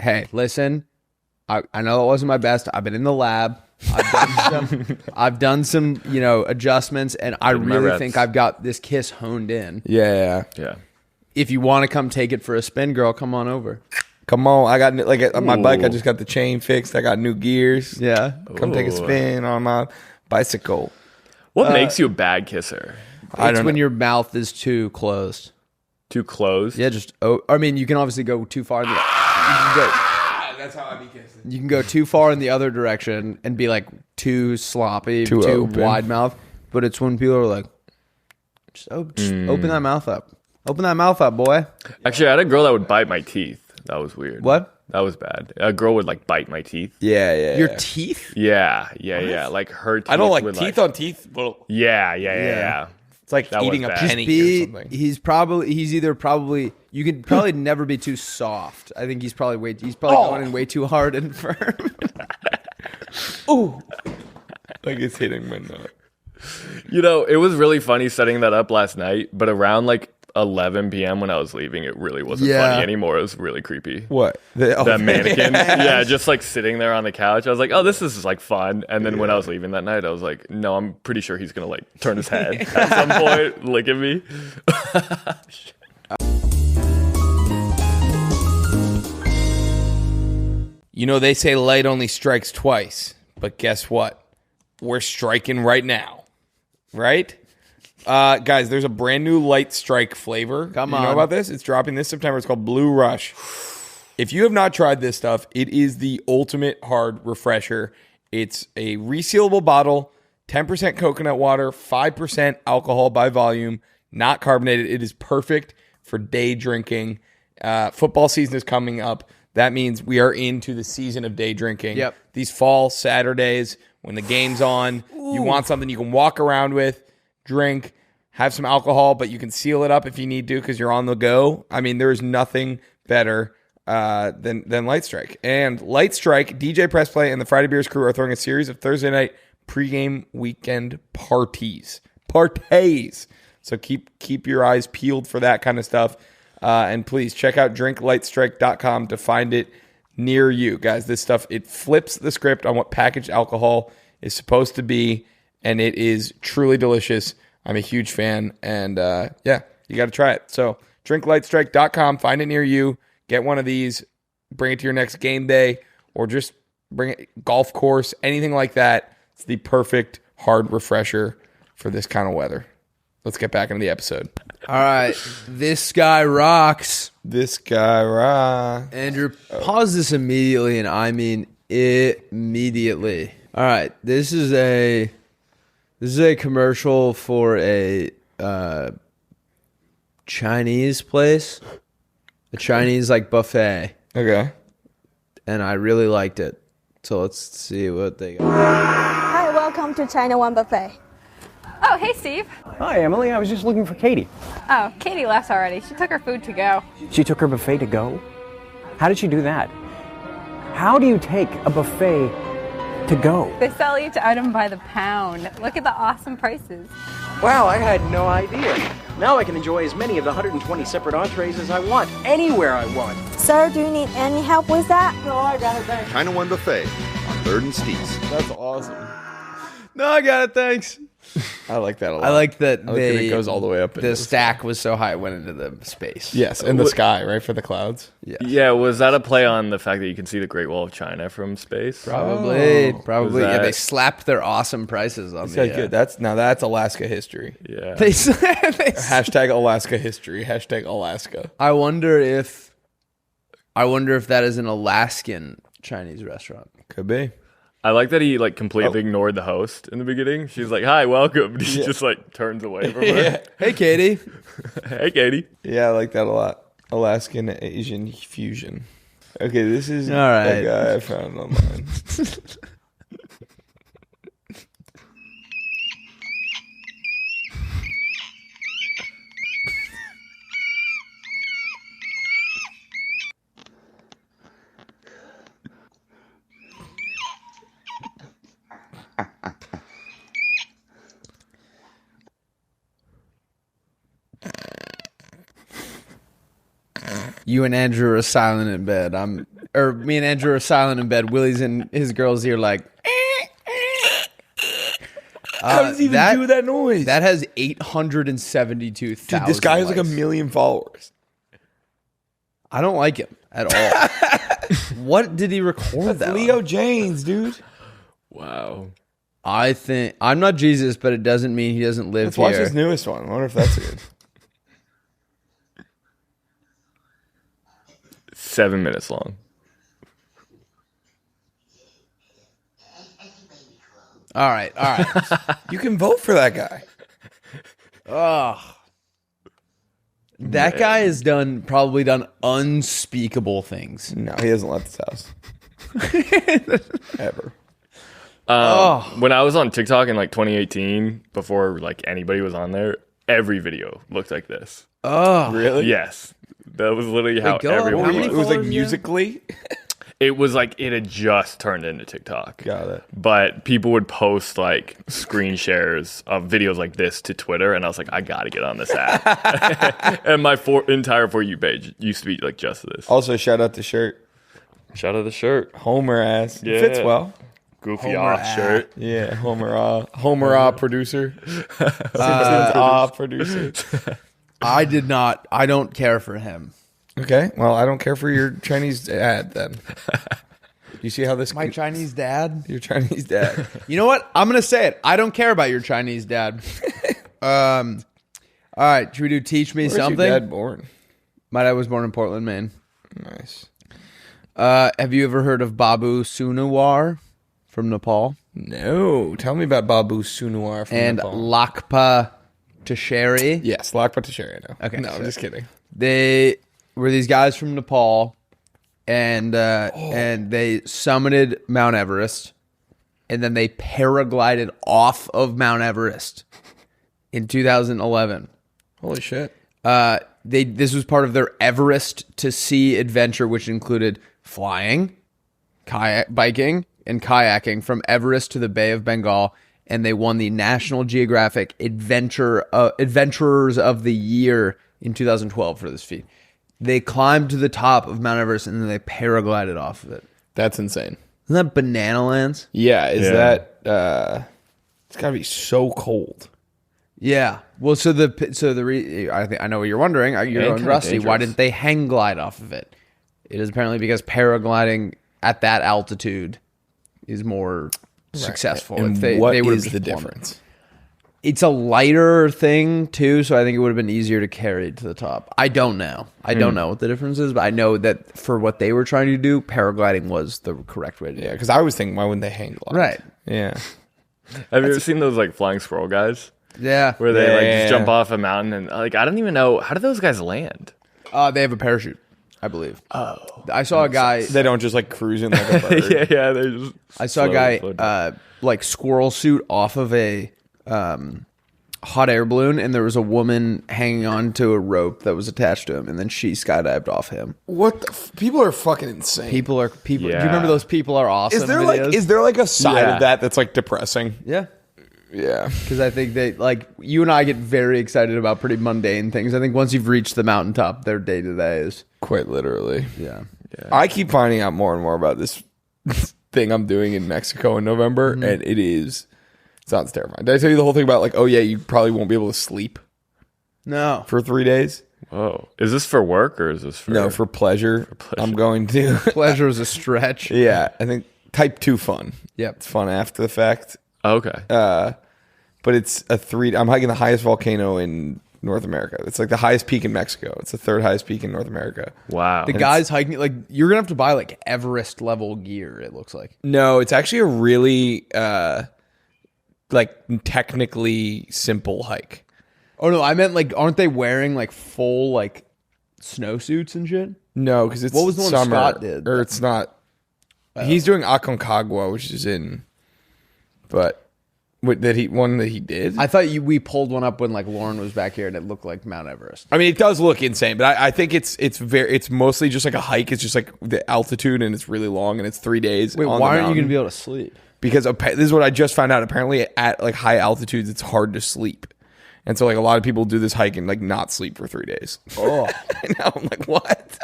S1: hey, listen, I know it wasn't my best. I've been in the lab. I've done some adjustments, and I
S3: Did my
S1: really
S3: reps.
S1: think I've got this kiss honed in.
S2: Yeah.
S3: Yeah.
S1: If you want to come take it for a spin, girl, come on over.
S2: Come on. I got on my bike. I just got the chain fixed. I got new gears.
S1: Yeah.
S2: Come take a
S3: Ooh.
S2: spin on my bicycle.
S3: What makes you a bad kisser?
S2: I
S1: It's
S2: don't
S1: when
S2: know.
S1: your mouth is too closed.
S3: Too close?
S1: Yeah, I mean, you can obviously go too far.
S2: That's how I be kissing.
S1: You can go too far in the other direction and be like too sloppy,
S2: Too
S1: too
S2: open.
S1: wide mouth. But it's when people are like, just open that mouth up. Open that mouth up, boy.
S3: Actually, I had a girl that would bite my teeth. That was weird.
S1: What?
S3: That was bad. A girl would like bite my teeth.
S2: Yeah.
S1: Your teeth?
S3: Yeah. Like her teeth.
S2: I don't like
S3: would,
S2: teeth on teeth. Well,
S3: Yeah.
S2: it's like
S3: That was
S2: eating a
S3: bad.
S2: penny or something.
S1: He's either probably, you could probably never be too soft. I think he's probably going in way too hard and firm.
S2: Ooh. Like it's hitting my nut.
S3: It was really funny setting that up last night, but around like 11 p.m. when I was leaving, it really wasn't
S1: Yeah.
S3: funny anymore. It was really creepy.
S2: What?
S3: That mannequin. Yeah, just like sitting there on the couch. I was like, oh, this is like fun. And then when I was leaving that night, I was like, no, I'm pretty sure he's going to like turn his head at some point, look at me.
S2: They say light only strikes twice, but guess what? We're striking right now. Right? Guys, there's a brand new light strike flavor.
S1: Come
S2: You know
S1: on.
S2: about this? It's dropping this September. It's called Blue Rush. If you have not tried this stuff, it is the ultimate hard refresher. It's a resealable bottle, 10% coconut water, 5% alcohol by volume, not carbonated. It is perfect for day drinking. Football season is coming up. That means we are into the season of day drinking.
S1: Yep.
S2: These fall Saturdays when the game's on, you want something you can walk around with, drink, have some alcohol, but you can seal it up if you need to because you're on the go. I mean, there's nothing better than Light Strike. And Light Strike, DJ Press Play, and the Friday Beers crew are throwing a series of Thursday night pregame weekend parties. So keep your eyes peeled for that kind of stuff. And please check out drinklightstrike.com to find it near you. Guys, this stuff, it flips the script on what packaged alcohol is supposed to be, and it is truly delicious. I'm a huge fan, and you got to try it. So drinklightstrike.com, find it near you, get one of these, bring it to your next game day, or just bring it golf course, anything like that. It's the perfect hard refresher for this kind of weather. Let's get back into the episode.
S1: All right. This guy rocks.
S2: This guy,
S1: Andrew, pause this immediately, and I mean immediately. All right. This is a commercial for a Chinese place. A Chinese buffet.
S2: Okay.
S1: And I really liked it. So let's see what they got.
S6: Hi, welcome to China One Buffet.
S7: Oh, hey, Steve.
S8: Hi, Emily. I was just looking for Katie.
S7: Oh, Katie left already. She took her food to go.
S8: She took her buffet to go? How did she do that? How do you take a buffet to go?
S7: They sell each item by the pound. Look at the awesome prices.
S8: Wow, I had no idea. Now I can enjoy as many of the 120 separate entrees as I want, anywhere I want.
S6: Sir, do you need any help with that?
S8: No, I got it, thanks.
S9: China One Buffet on 3rd and Steez.
S2: That's awesome.
S1: No, I got it. Thanks.
S2: I like that a lot.
S1: I like that
S2: it goes all the way up.
S1: The stack was so high it went into the space.
S2: Yes, in the sky, right, for the clouds.
S3: Yeah, was that a play on the fact that you can see the Great Wall of China from space?
S1: Probably.
S3: Was
S1: Yeah,
S3: that-
S1: they slapped their awesome prices on
S2: That's good. That's Alaska history.
S3: Yeah.
S1: They
S2: Hashtag Alaska history. Hashtag Alaska.
S1: I wonder if that is an Alaskan Chinese restaurant.
S2: Could be.
S3: I like that he completely ignored the host in the beginning. She's like, "Hi, welcome." He just turns away from her.
S1: Hey, Katie.
S3: Hey, Katie.
S2: Yeah, I like that a lot. Alaskan Asian fusion. Okay, this is
S1: All right.
S2: a guy I found online.
S1: You and Andrew are silent in bed. Me and Andrew are silent in bed. Willie's in his girl's ear like.
S2: How does he even do that noise?
S1: That has 872,000.
S2: Dude, this guy has like
S1: likes.
S2: 1 million followers.
S1: I don't like him at all. What did he record that?
S2: Leo Janes, dude.
S3: Wow.
S1: I think I'm not Jesus, but it doesn't mean he doesn't live here.
S2: Let's watch his newest one. I wonder if that's good.
S3: 7 minutes long.
S1: All right.
S2: You can vote for that guy.
S1: Oh, that guy has probably done unspeakable things.
S2: No, he hasn't left his house ever.
S3: When I was on TikTok in like 2018, before like anybody was on there, every video looked like this.
S1: Oh,
S2: really?
S3: Yes, that was literally how everyone.
S2: It was like Musically.
S3: It was like it had just turned into TikTok.
S2: Got it.
S3: But people would post like screen shares of videos like this to Twitter, and I was like, I gotta get on this app. And my entire For You page used to be like just this.
S2: Also, shout out the shirt.
S3: Shout out the shirt.
S2: Homer ass.
S3: Yeah.
S2: It fits well.
S3: Goofy off shirt.
S2: Yeah, Homer producer. Producer.
S1: I don't care for him.
S2: Okay, well, I don't care for your Chinese ad then. You see how this...
S1: My Chinese dad?
S2: Your Chinese dad.
S1: You know what? I'm going to say it. I don't care about your Chinese dad. All right, should we do Teach Me Something?
S2: Where's your dad born?
S1: My dad was born in Portland, Maine.
S2: Nice.
S1: Have you ever heard of Babu Sunewar from Nepal?
S2: No. Tell me about Babu Sunewar from Nepal.
S1: And Lakpa Teshari?
S2: Yes, Lakpa Teshari, I know.
S1: Okay.
S2: No, I'm just kidding.
S1: They were these guys from Nepal, and they summited Mount Everest, and then they paraglided off of Mount Everest in 2011.
S2: Holy shit.
S1: This was part of their Everest to Sea adventure, which included flying, biking, and kayaking from Everest to the Bay of Bengal, and they won the National Geographic Adventurers of the Year in 2012 for this feat. They climbed to the top of Mount Everest and then they paraglided off of it.
S2: That's insane.
S1: Isn't that Banana Lands?
S2: Yeah, that it's got to be so cold.
S1: Yeah. Well, I know what you're wondering. You're going Rusty.
S3: Dangerous.
S1: Why didn't they hang glide off of it? It is apparently because paragliding at that altitude is more successful.
S2: And
S1: If
S2: what
S1: they
S2: is the difference?
S1: It's a lighter thing too, so I think it would have been easier to carry it to the top. I don't know. I don't know what the difference is, but I know that for what they were trying to do, paragliding was the correct way to do it.
S2: Yeah, because I was thinking, why wouldn't they hang glide?
S1: Right.
S2: Yeah.
S3: Have you ever seen those like flying squirrel guys?
S1: Yeah.
S3: Where they like just jump off a mountain and like I don't even know, how do those guys land?
S1: They have a parachute, I believe. Oh. I saw a guy.
S2: They don't just like cruising like a bird.
S3: yeah, they're just
S1: I saw a guy like squirrel suit off of a hot air balloon, and there was a woman hanging on to a rope that was attached to him, and then she skydived off him.
S2: What the people are fucking insane.
S1: People.
S3: Yeah.
S1: Do you remember those People Are Awesome videos?
S2: Is there like a side of that that's like depressing?
S1: Yeah.
S2: Yeah.
S1: Because I think they, like, you and I get very excited about pretty mundane things. I think once you've reached the mountaintop, their day-to-day is...
S2: Quite literally.
S1: Yeah.
S2: I keep finding out more and more about this thing I'm doing in Mexico in November, and it sounds terrifying. Did I tell you the whole thing about like, oh yeah, you probably won't be able to sleep
S1: No.
S2: for 3 days?
S3: Whoa. Is this for work or is this for...
S2: No, for pleasure. I'm going to.
S1: Pleasure is a stretch.
S2: Yeah, I think type 2 fun.
S1: Yep.
S2: It's fun after the fact.
S3: Okay.
S2: But it's I'm hiking the highest volcano in North America. It's like the highest peak in Mexico. It's the third highest peak in North America.
S3: Wow.
S1: The guys hiking, like, you're going to have to buy, like, Everest level gear, it looks like.
S2: No, it's actually a really, like, technically simple hike.
S1: Oh, no, I meant, like, aren't they wearing, like, full, like, snowsuits and shit?
S2: No, because it's
S1: What was the one
S2: summer,
S1: Scott did?
S2: or it's not. He's doing Aconcagua, which is in, but that he did.
S1: I thought we pulled one up when, like, Lauren was back here and it looked like Mount Everest.
S2: I mean, it does look insane, but I think it's mostly just like a hike. It's just like the altitude, and it's really long, and it's 3 days.
S1: Wait,
S2: on
S1: why
S2: the
S1: aren't you going to
S2: mountain.
S1: be able to sleep?
S2: Because this is what I just found out. Apparently, at like high altitudes, it's hard to sleep, And so like a lot of people do this hike and like not sleep for 3 days.
S1: Oh,
S2: And now I'm like, what?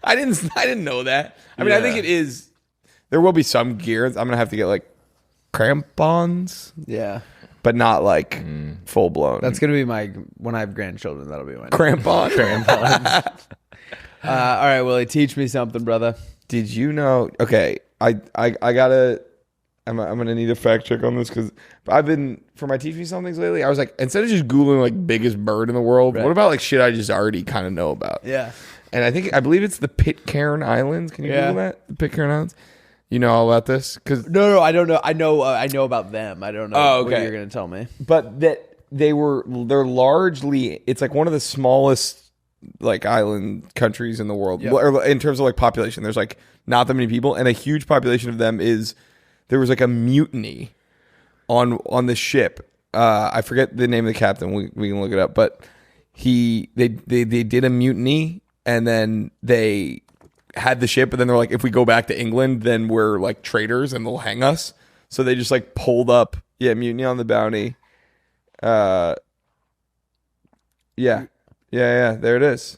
S2: I didn't know that. I mean, I think it is. There will be some gear. I'm gonna have to get like crampons,
S1: yeah.
S2: but not like full blown.
S1: That's gonna be when I have grandchildren. That'll be my
S2: crampon.
S3: Crampons.
S1: All right, Willie, teach me something, brother.
S2: Did you know? Okay, I gotta. I'm gonna need a fact check on this because I've been for my teach me somethings lately. I was like, instead of just googling like biggest bird in the world, what about like shit I just already kind of know about?
S1: Yeah.
S2: And I believe it's the Pitcairn Islands. Can you Google that? The Pitcairn Islands. You know all about this? Because
S1: No, I don't know. I know about them. I don't know what you're gonna tell me.
S2: but that they're largely, it's like one of the smallest like island countries in the world.
S1: Yep.
S2: Or in terms of like population. There's like not that many people, and a huge population of them is there was like a mutiny on the ship. I forget the name of the captain. We can look it up, but they did a mutiny, and then they had the ship, but then they're like, if we go back to England, then we're like traitors and they'll hang us. So they just like pulled up, mutiny on the Bounty. Yeah, there it is.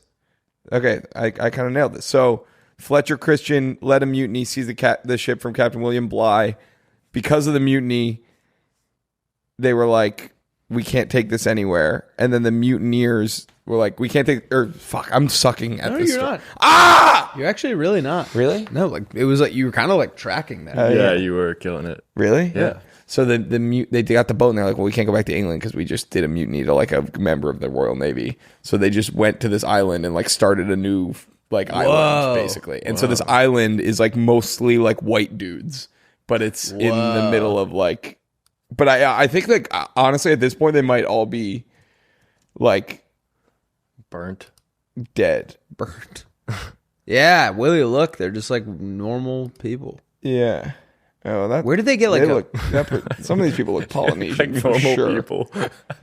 S2: Okay, I kind of nailed it. So Fletcher Christian led a mutiny, seized the ship from Captain William Bligh. Because of the mutiny, they were like, we can't take this anywhere. And then the mutineers were like, we can't take, or fuck, I'm sucking at this.
S1: No, you're not.
S2: Ah!
S1: You're actually really not.
S2: Really?
S1: No, like it was like you were kind of like tracking that.
S3: Yeah, you were killing it.
S2: Really?
S1: Yeah.
S2: So they got the boat and they're like, well, we can't go back to England because we just did a mutiny to like a member of the Royal Navy. So they just went to this island and like started a new like island basically. And so this island is like mostly like white dudes, but it's in the middle of like, but I think like honestly at this point they might all be like
S3: Burnt.
S2: dead.
S1: Burnt. Yeah, Willie, look, they're just like normal people.
S2: Yeah. Oh, that.
S1: Where did they get like
S2: some of these people look Polynesian
S3: Like
S2: for
S3: normal
S2: sure.
S3: people.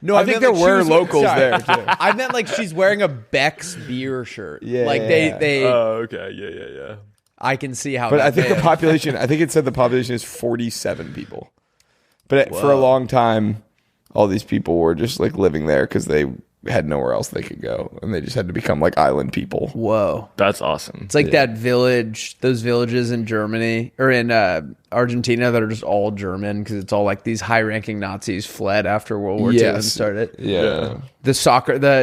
S1: No,
S2: I think there were locals there too.
S1: I meant like she's wearing a Beck's beer shirt.
S2: Yeah.
S1: Like they
S3: Oh, okay. Yeah.
S1: I can see how
S2: But
S1: that
S2: I think the
S1: bad.
S2: population, I think it said the population is 47 people. But for a long time, all these people were just like living there because they had nowhere else they could go. And they just had to become like island people.
S1: Whoa.
S3: That's awesome.
S1: It's like that village, those villages in Germany or in Argentina that are just all German because it's all like these high-ranking Nazis fled after World War II and started.
S2: Yeah.
S1: The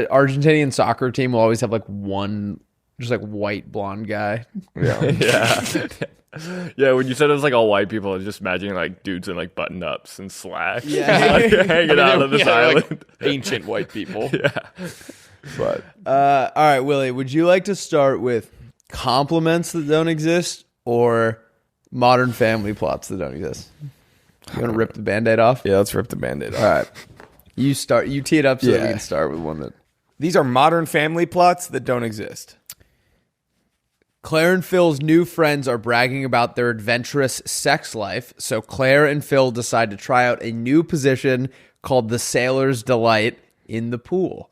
S1: Argentinian soccer team will always have like one just like white blonde guy.
S2: Yeah.
S3: Yeah, when you said it was like all white people, I was just imagining like dudes in like button ups and slacks,
S1: Yeah.
S3: like, hanging out on this island.
S2: Like ancient white people.
S3: Yeah.
S2: But
S1: All right, Willie, would you like to start with compliments that don't exist or modern family plots that don't exist? You want to rip the Band-Aid off?
S2: yeah, let's rip the Band-Aid off.
S1: All right. You tee it up so we
S2: Yeah.
S1: can start with one that...
S2: These are modern family plots that don't exist.
S1: Claire and Phil's new friends are bragging about their adventurous sex life, so Claire and Phil decide to try out a new position called the Sailor's Delight in the pool.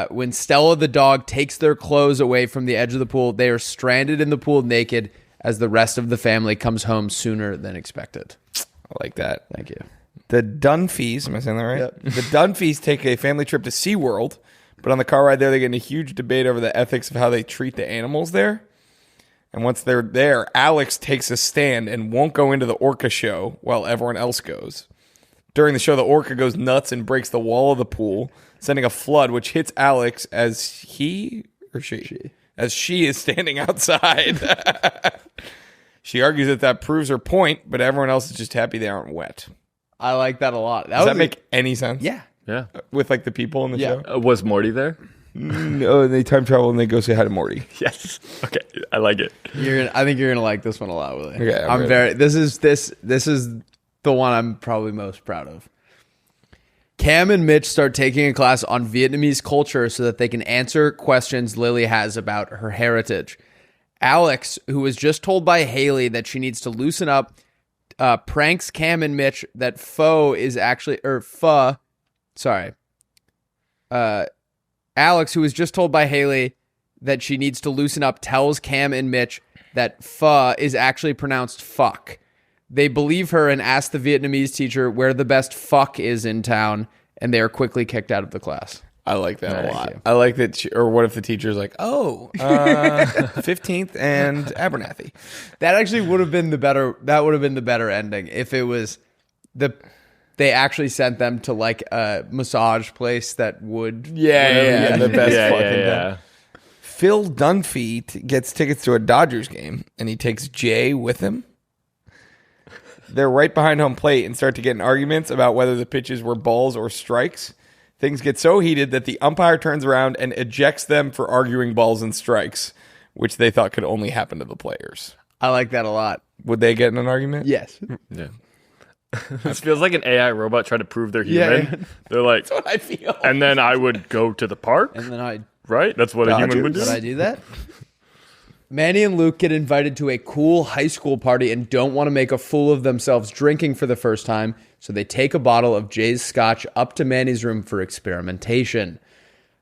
S1: When Stella the dog takes their clothes away from the edge of the pool, they are stranded in the pool naked as the rest of the family comes home sooner than expected.
S2: I like that.
S1: Thank you.
S2: The Dunphys, am I saying that right?
S1: Yep.
S2: The Dunphys take a family trip to SeaWorld, but on the car ride there, they get in a huge debate over the ethics of how they treat the animals there. And once they're there, Alex takes a stand and won't go into the orca show while everyone else goes. During the show, the orca goes nuts and breaks the wall of the pool, sending a flood, which hits Alex as she is standing outside. She argues that proves her point, but everyone else is just happy they aren't wet.
S1: I like that a lot.
S2: Does that make any sense?
S1: Yeah.
S3: Yeah.
S2: With like the people in the show?
S3: Was Morty there?
S2: No, they time travel and they go say hi to Morty.
S3: Yes. Okay. I like it.
S1: I think you're gonna like this one a lot, Willie.
S2: Okay,
S1: I'm
S2: ready.
S1: This is the one I'm probably most proud of. Cam and Mitch start taking a class on Vietnamese culture so that they can answer questions Lily has about her heritage. Alex, who was just told by Haley that she needs to loosen up, pranks Cam and Mitch that Alex, who was just told by Haley that she needs to loosen up, tells Cam and Mitch that pho is actually pronounced fuck. They believe her and ask the Vietnamese teacher where the best fuck is in town, and they are quickly kicked out of the class.
S2: I like that a lot. I like that. Or what if the teacher's like, 15th and Abernathy.
S1: That actually would have been the better. That would have been the better ending if it was they actually sent them to like a massage place that would.
S2: Yeah, the best fucking
S3: yeah.
S2: thing. Phil Dunphy gets tickets to a Dodgers game, and he takes Jay with him. They're right behind home plate and start to get in arguments about whether the pitches were balls or strikes. Things get so heated that the umpire turns around and ejects them for arguing balls and strikes, which they thought could only happen to the players.
S1: I like that a lot.
S2: Would they get in an argument?
S1: Yes.
S3: Yeah. This feels like an AI robot trying to prove they're human.
S1: Yeah.
S3: They're like,
S1: That's what I feel.
S3: And then I would go to the park.
S1: And then
S3: right? That's what a human would do.
S1: Would I do that? Manny and Luke get invited to a cool high school party and don't want to make a fool of themselves drinking for the first time, so they take a bottle of Jay's scotch up to Manny's room for experimentation.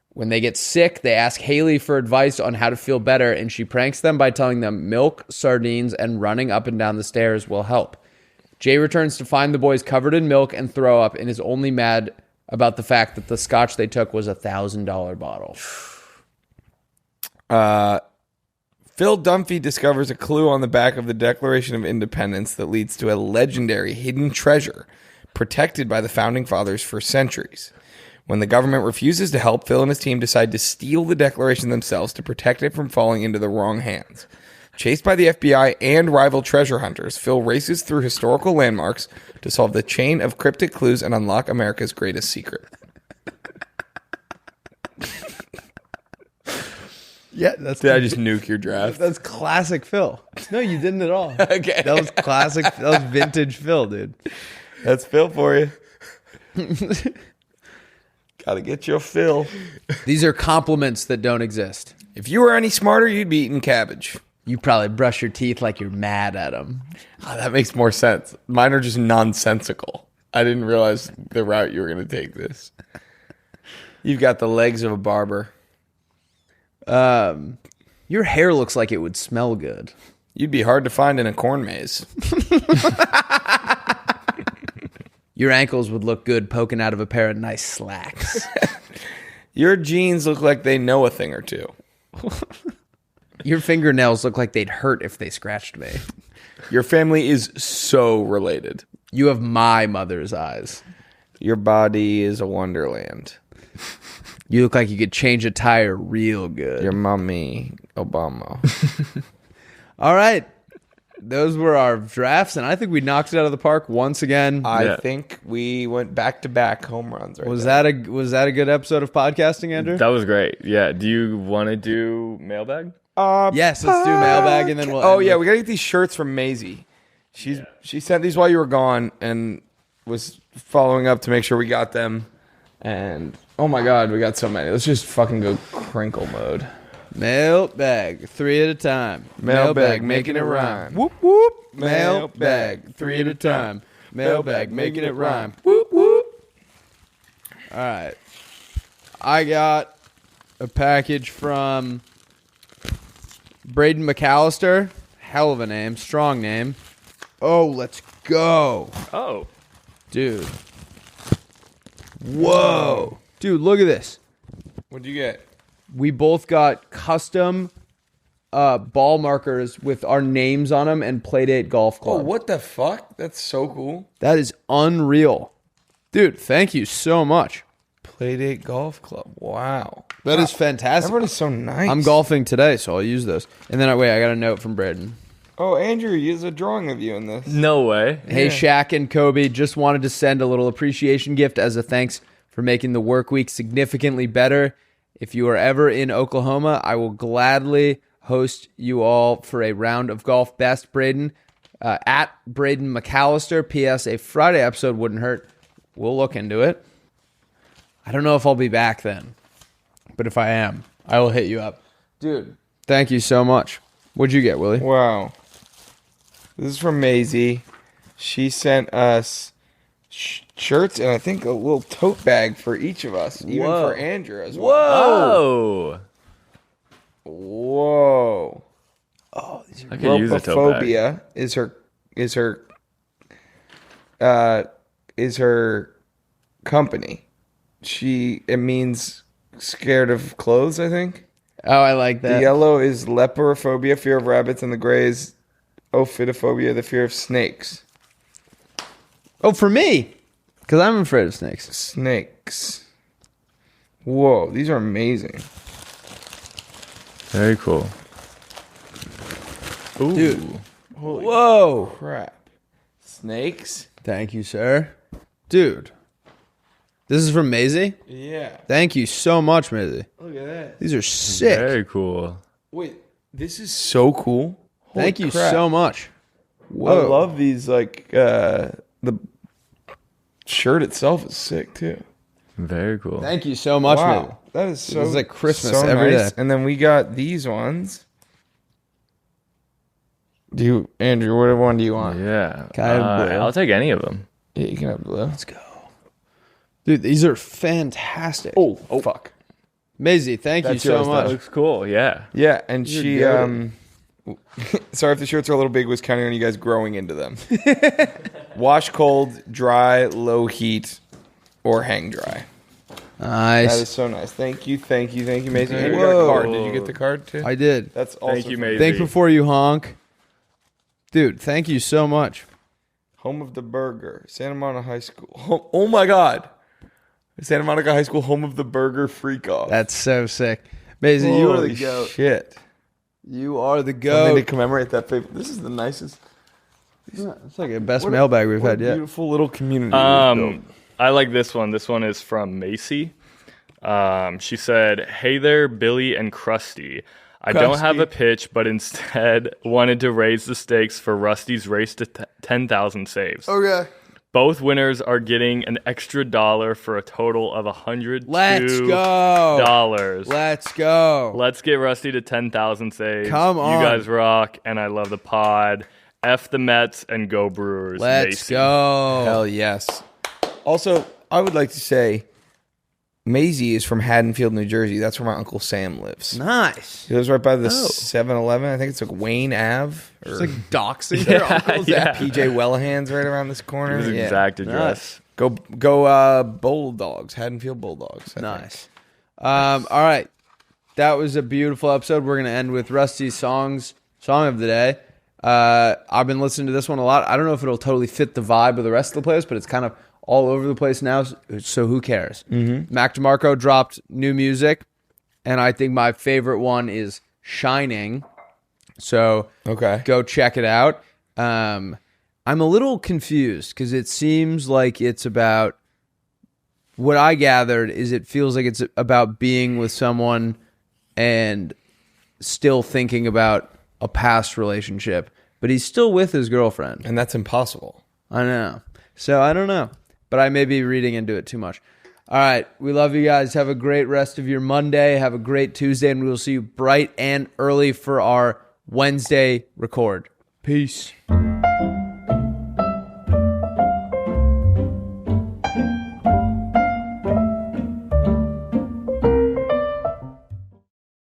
S1: When they get sick, they ask Haley for advice on how to feel better, and she pranks them by telling them milk, sardines, and running up and down the stairs will help. Jay returns to find the boys covered in milk and throw up and is only mad about the fact that the scotch they took was a $1,000 bottle.
S2: Phil Dunphy discovers a clue on the back of the Declaration of Independence that leads to a legendary hidden treasure protected by the Founding Fathers for centuries. When the government refuses to help, Phil and his team decide to steal the Declaration themselves to protect it from falling into the wrong hands. Chased by the FBI and rival treasure hunters, Phil races through historical landmarks to solve the chain of cryptic clues and unlock America's greatest secret.
S1: Yeah,
S2: Did I just nuke your draft?
S1: That's classic Phil. No, you didn't at all.
S2: Okay.
S1: That was classic. That was vintage Phil, dude.
S2: That's Phil for you. Gotta get your Phil.
S1: These are compliments that don't exist.
S2: If you were any smarter, you'd be eating cabbage.
S1: You probably brush your teeth like you're mad at them.
S2: Oh, that makes more sense. Mine are just nonsensical. I didn't realize the route you were going to take this. You've got the legs of a barber.
S1: Your hair looks like it would smell good.
S2: You'd be hard to find in a corn maze.
S1: Your ankles would look good poking out of a pair of nice slacks.
S2: Your jeans look like they know a thing or two.
S1: Your fingernails look like they'd hurt if they scratched me.
S2: Your family is so related.
S1: You have my mother's eyes.
S2: Your body is a wonderland.
S1: You look like you could change a tire real good.
S2: Your mommy, Obama.
S1: All right. Those were our drafts, and I think we knocked it out of the park once again.
S2: I think we went back-to-back home runs.
S1: Was that a good episode of podcasting, Andrew?
S3: That was great. Yeah. Do you want to do mailbag?
S1: Yes, let's do mailbag, and then we'll.
S2: Oh yeah, we gotta get these shirts from Maisie. She sent these while you were gone, and was following up to make sure we got them. And oh my god, we got so many. Let's just fucking go crinkle mode.
S1: Mailbag, 3 at a time.
S2: Mailbag, making it rhyme.
S1: Whoop whoop. Mailbag, 3 at a time. Mailbag, making it rhyme. Whoop whoop. All right, I got a package from Braden McAllister. Hell of a name, strong name. Oh, let's go.
S3: Oh,
S1: dude. Whoa. Dude, look at this.
S2: What'd you get?
S1: We both got custom ball markers with our names on them and Playdate Golf Club.
S2: Oh, what the fuck? That's so cool.
S1: That is unreal. Dude, thank you so much.
S2: Playdate Golf Club. Wow.
S1: That is fantastic.
S2: Everyone is so nice.
S1: I'm golfing today, so I'll use those. And then, I got a note from Braden.
S2: Oh, Andrew, there's a drawing of you in this.
S3: No way.
S1: Hey, Shaq and Kobe, just wanted to send a little appreciation gift as a thanks for making the work week significantly better. If you are ever in Oklahoma, I will gladly host you all for a round of golf. Best, Braden. At Braden McAllister. P.S. A Friday episode wouldn't hurt. We'll look into it. I don't know if I'll be back then, but if I am, I will hit you up. Dude, thank you so much. What'd you get, Willie?
S2: Wow. This is from Maisie. She sent us shirts and I think a little tote bag for each of us, even for Andrew as well. Whoa. Oh, these are
S3: I could use a tote bag.
S2: is her company. it means scared of clothes, I think.
S1: Oh, I like that.
S2: The yellow is leperophobia, fear of rabbits, and the gray is ophidiophobia, the fear of snakes.
S1: Oh, for me, because I'm afraid of snakes.
S2: Snakes. Whoa, these are amazing.
S3: Very cool. Ooh.
S1: Dude.
S2: Whoa. Crap. Snakes?
S1: Thank you, sir. Dude. This is from Maisie?
S2: Yeah.
S1: Thank you so much, Maisie.
S2: Look at that.
S1: These are sick.
S3: Very cool.
S2: Wait, this is so cool.
S1: Thank you so much.
S2: Whoa. I love these, like, the shirt itself is sick, too.
S3: Very cool.
S1: Thank you so much,
S2: wow.
S1: Maisie.
S2: That is so
S1: It's like Christmas
S2: so
S1: every
S2: nice.
S1: day.
S2: And then we got these ones. Andrew, what one do you want?
S3: Yeah.
S1: Can I have blue?
S3: I'll take any of them.
S2: Yeah, you can have blue.
S1: Let's go. Dude, these are fantastic.
S2: Oh, fuck.
S1: Maisie, thank you
S2: That's
S1: so
S2: yours,
S1: much.
S3: That looks cool. Yeah.
S2: Yeah, and
S1: You're
S2: she,
S1: good.
S2: sorry if the shirts are a little big, was counting on you guys growing into them. Wash cold, dry, low heat, or hang dry.
S1: Nice.
S2: That is so nice. Thank you, Maisie.
S1: Okay.
S2: We got a
S1: Whoa.
S2: card. Did you get the card too?
S1: I did.
S2: That's also
S3: Thank you,
S2: from
S3: Maisie.
S1: Think before you honk. Dude, thank you so much.
S2: Home of the Burger, Santa Monica High School. Oh my God. Santa Monica High School, home of the burger freak off.
S1: That's so sick. Maisie, you are the
S2: Holy
S1: goat.
S2: shit.
S1: You are the
S2: Something
S1: goat.
S2: to commemorate that paper. This is the nicest.
S1: It's like the best mailbag we've had yet.
S2: Beautiful little community. we've built.
S3: I like this one. This one is from Macy. She said, "Hey there, Billy and Krusty. I don't have a pitch, but instead wanted to raise the stakes for Rusty's race to 10,000 saves.
S1: Okay.
S3: Both winners are getting an extra $1 for a total of $102.
S1: Let's go. Let's go.
S3: Let's get Rusty to 10,000 saves.
S1: Come on.
S3: You guys rock, and I love the pod. F the Mets and go Brewers.
S1: Let's
S3: Macy."
S1: go.
S2: Hell yes. Also, I would like to say Maisie is from Haddonfield, New Jersey. That's where my Uncle Sam lives.
S1: Nice.
S2: He lives right by the 7-Eleven. I think it's like Wayne Ave.
S1: It's like doxing your uncles.
S3: yeah.
S2: PJ Wellahan's right around this corner.
S3: His exact address.
S2: Go Bulldogs. Haddonfield Bulldogs. I think.
S1: Nice. All right. That was a beautiful episode. We're going to end with Rusty's song of the day. I've been listening to this one a lot. I don't know if it'll totally fit the vibe of the rest of the playlist, but it's kind of all over the place now, so who cares? Mm-hmm. Mac DeMarco dropped new music, and I think my favorite one is Shining. So go check it out. I'm a little confused because it seems like it's about, what I gathered is it feels like it's about being with someone and still thinking about a past relationship, but he's still with his girlfriend.
S2: And that's impossible.
S1: I know. So I don't know, but I may be reading into it too much. All right. We love you guys. Have a great rest of your Monday. Have a great Tuesday, and we will see you bright and early for our Wednesday record. Peace.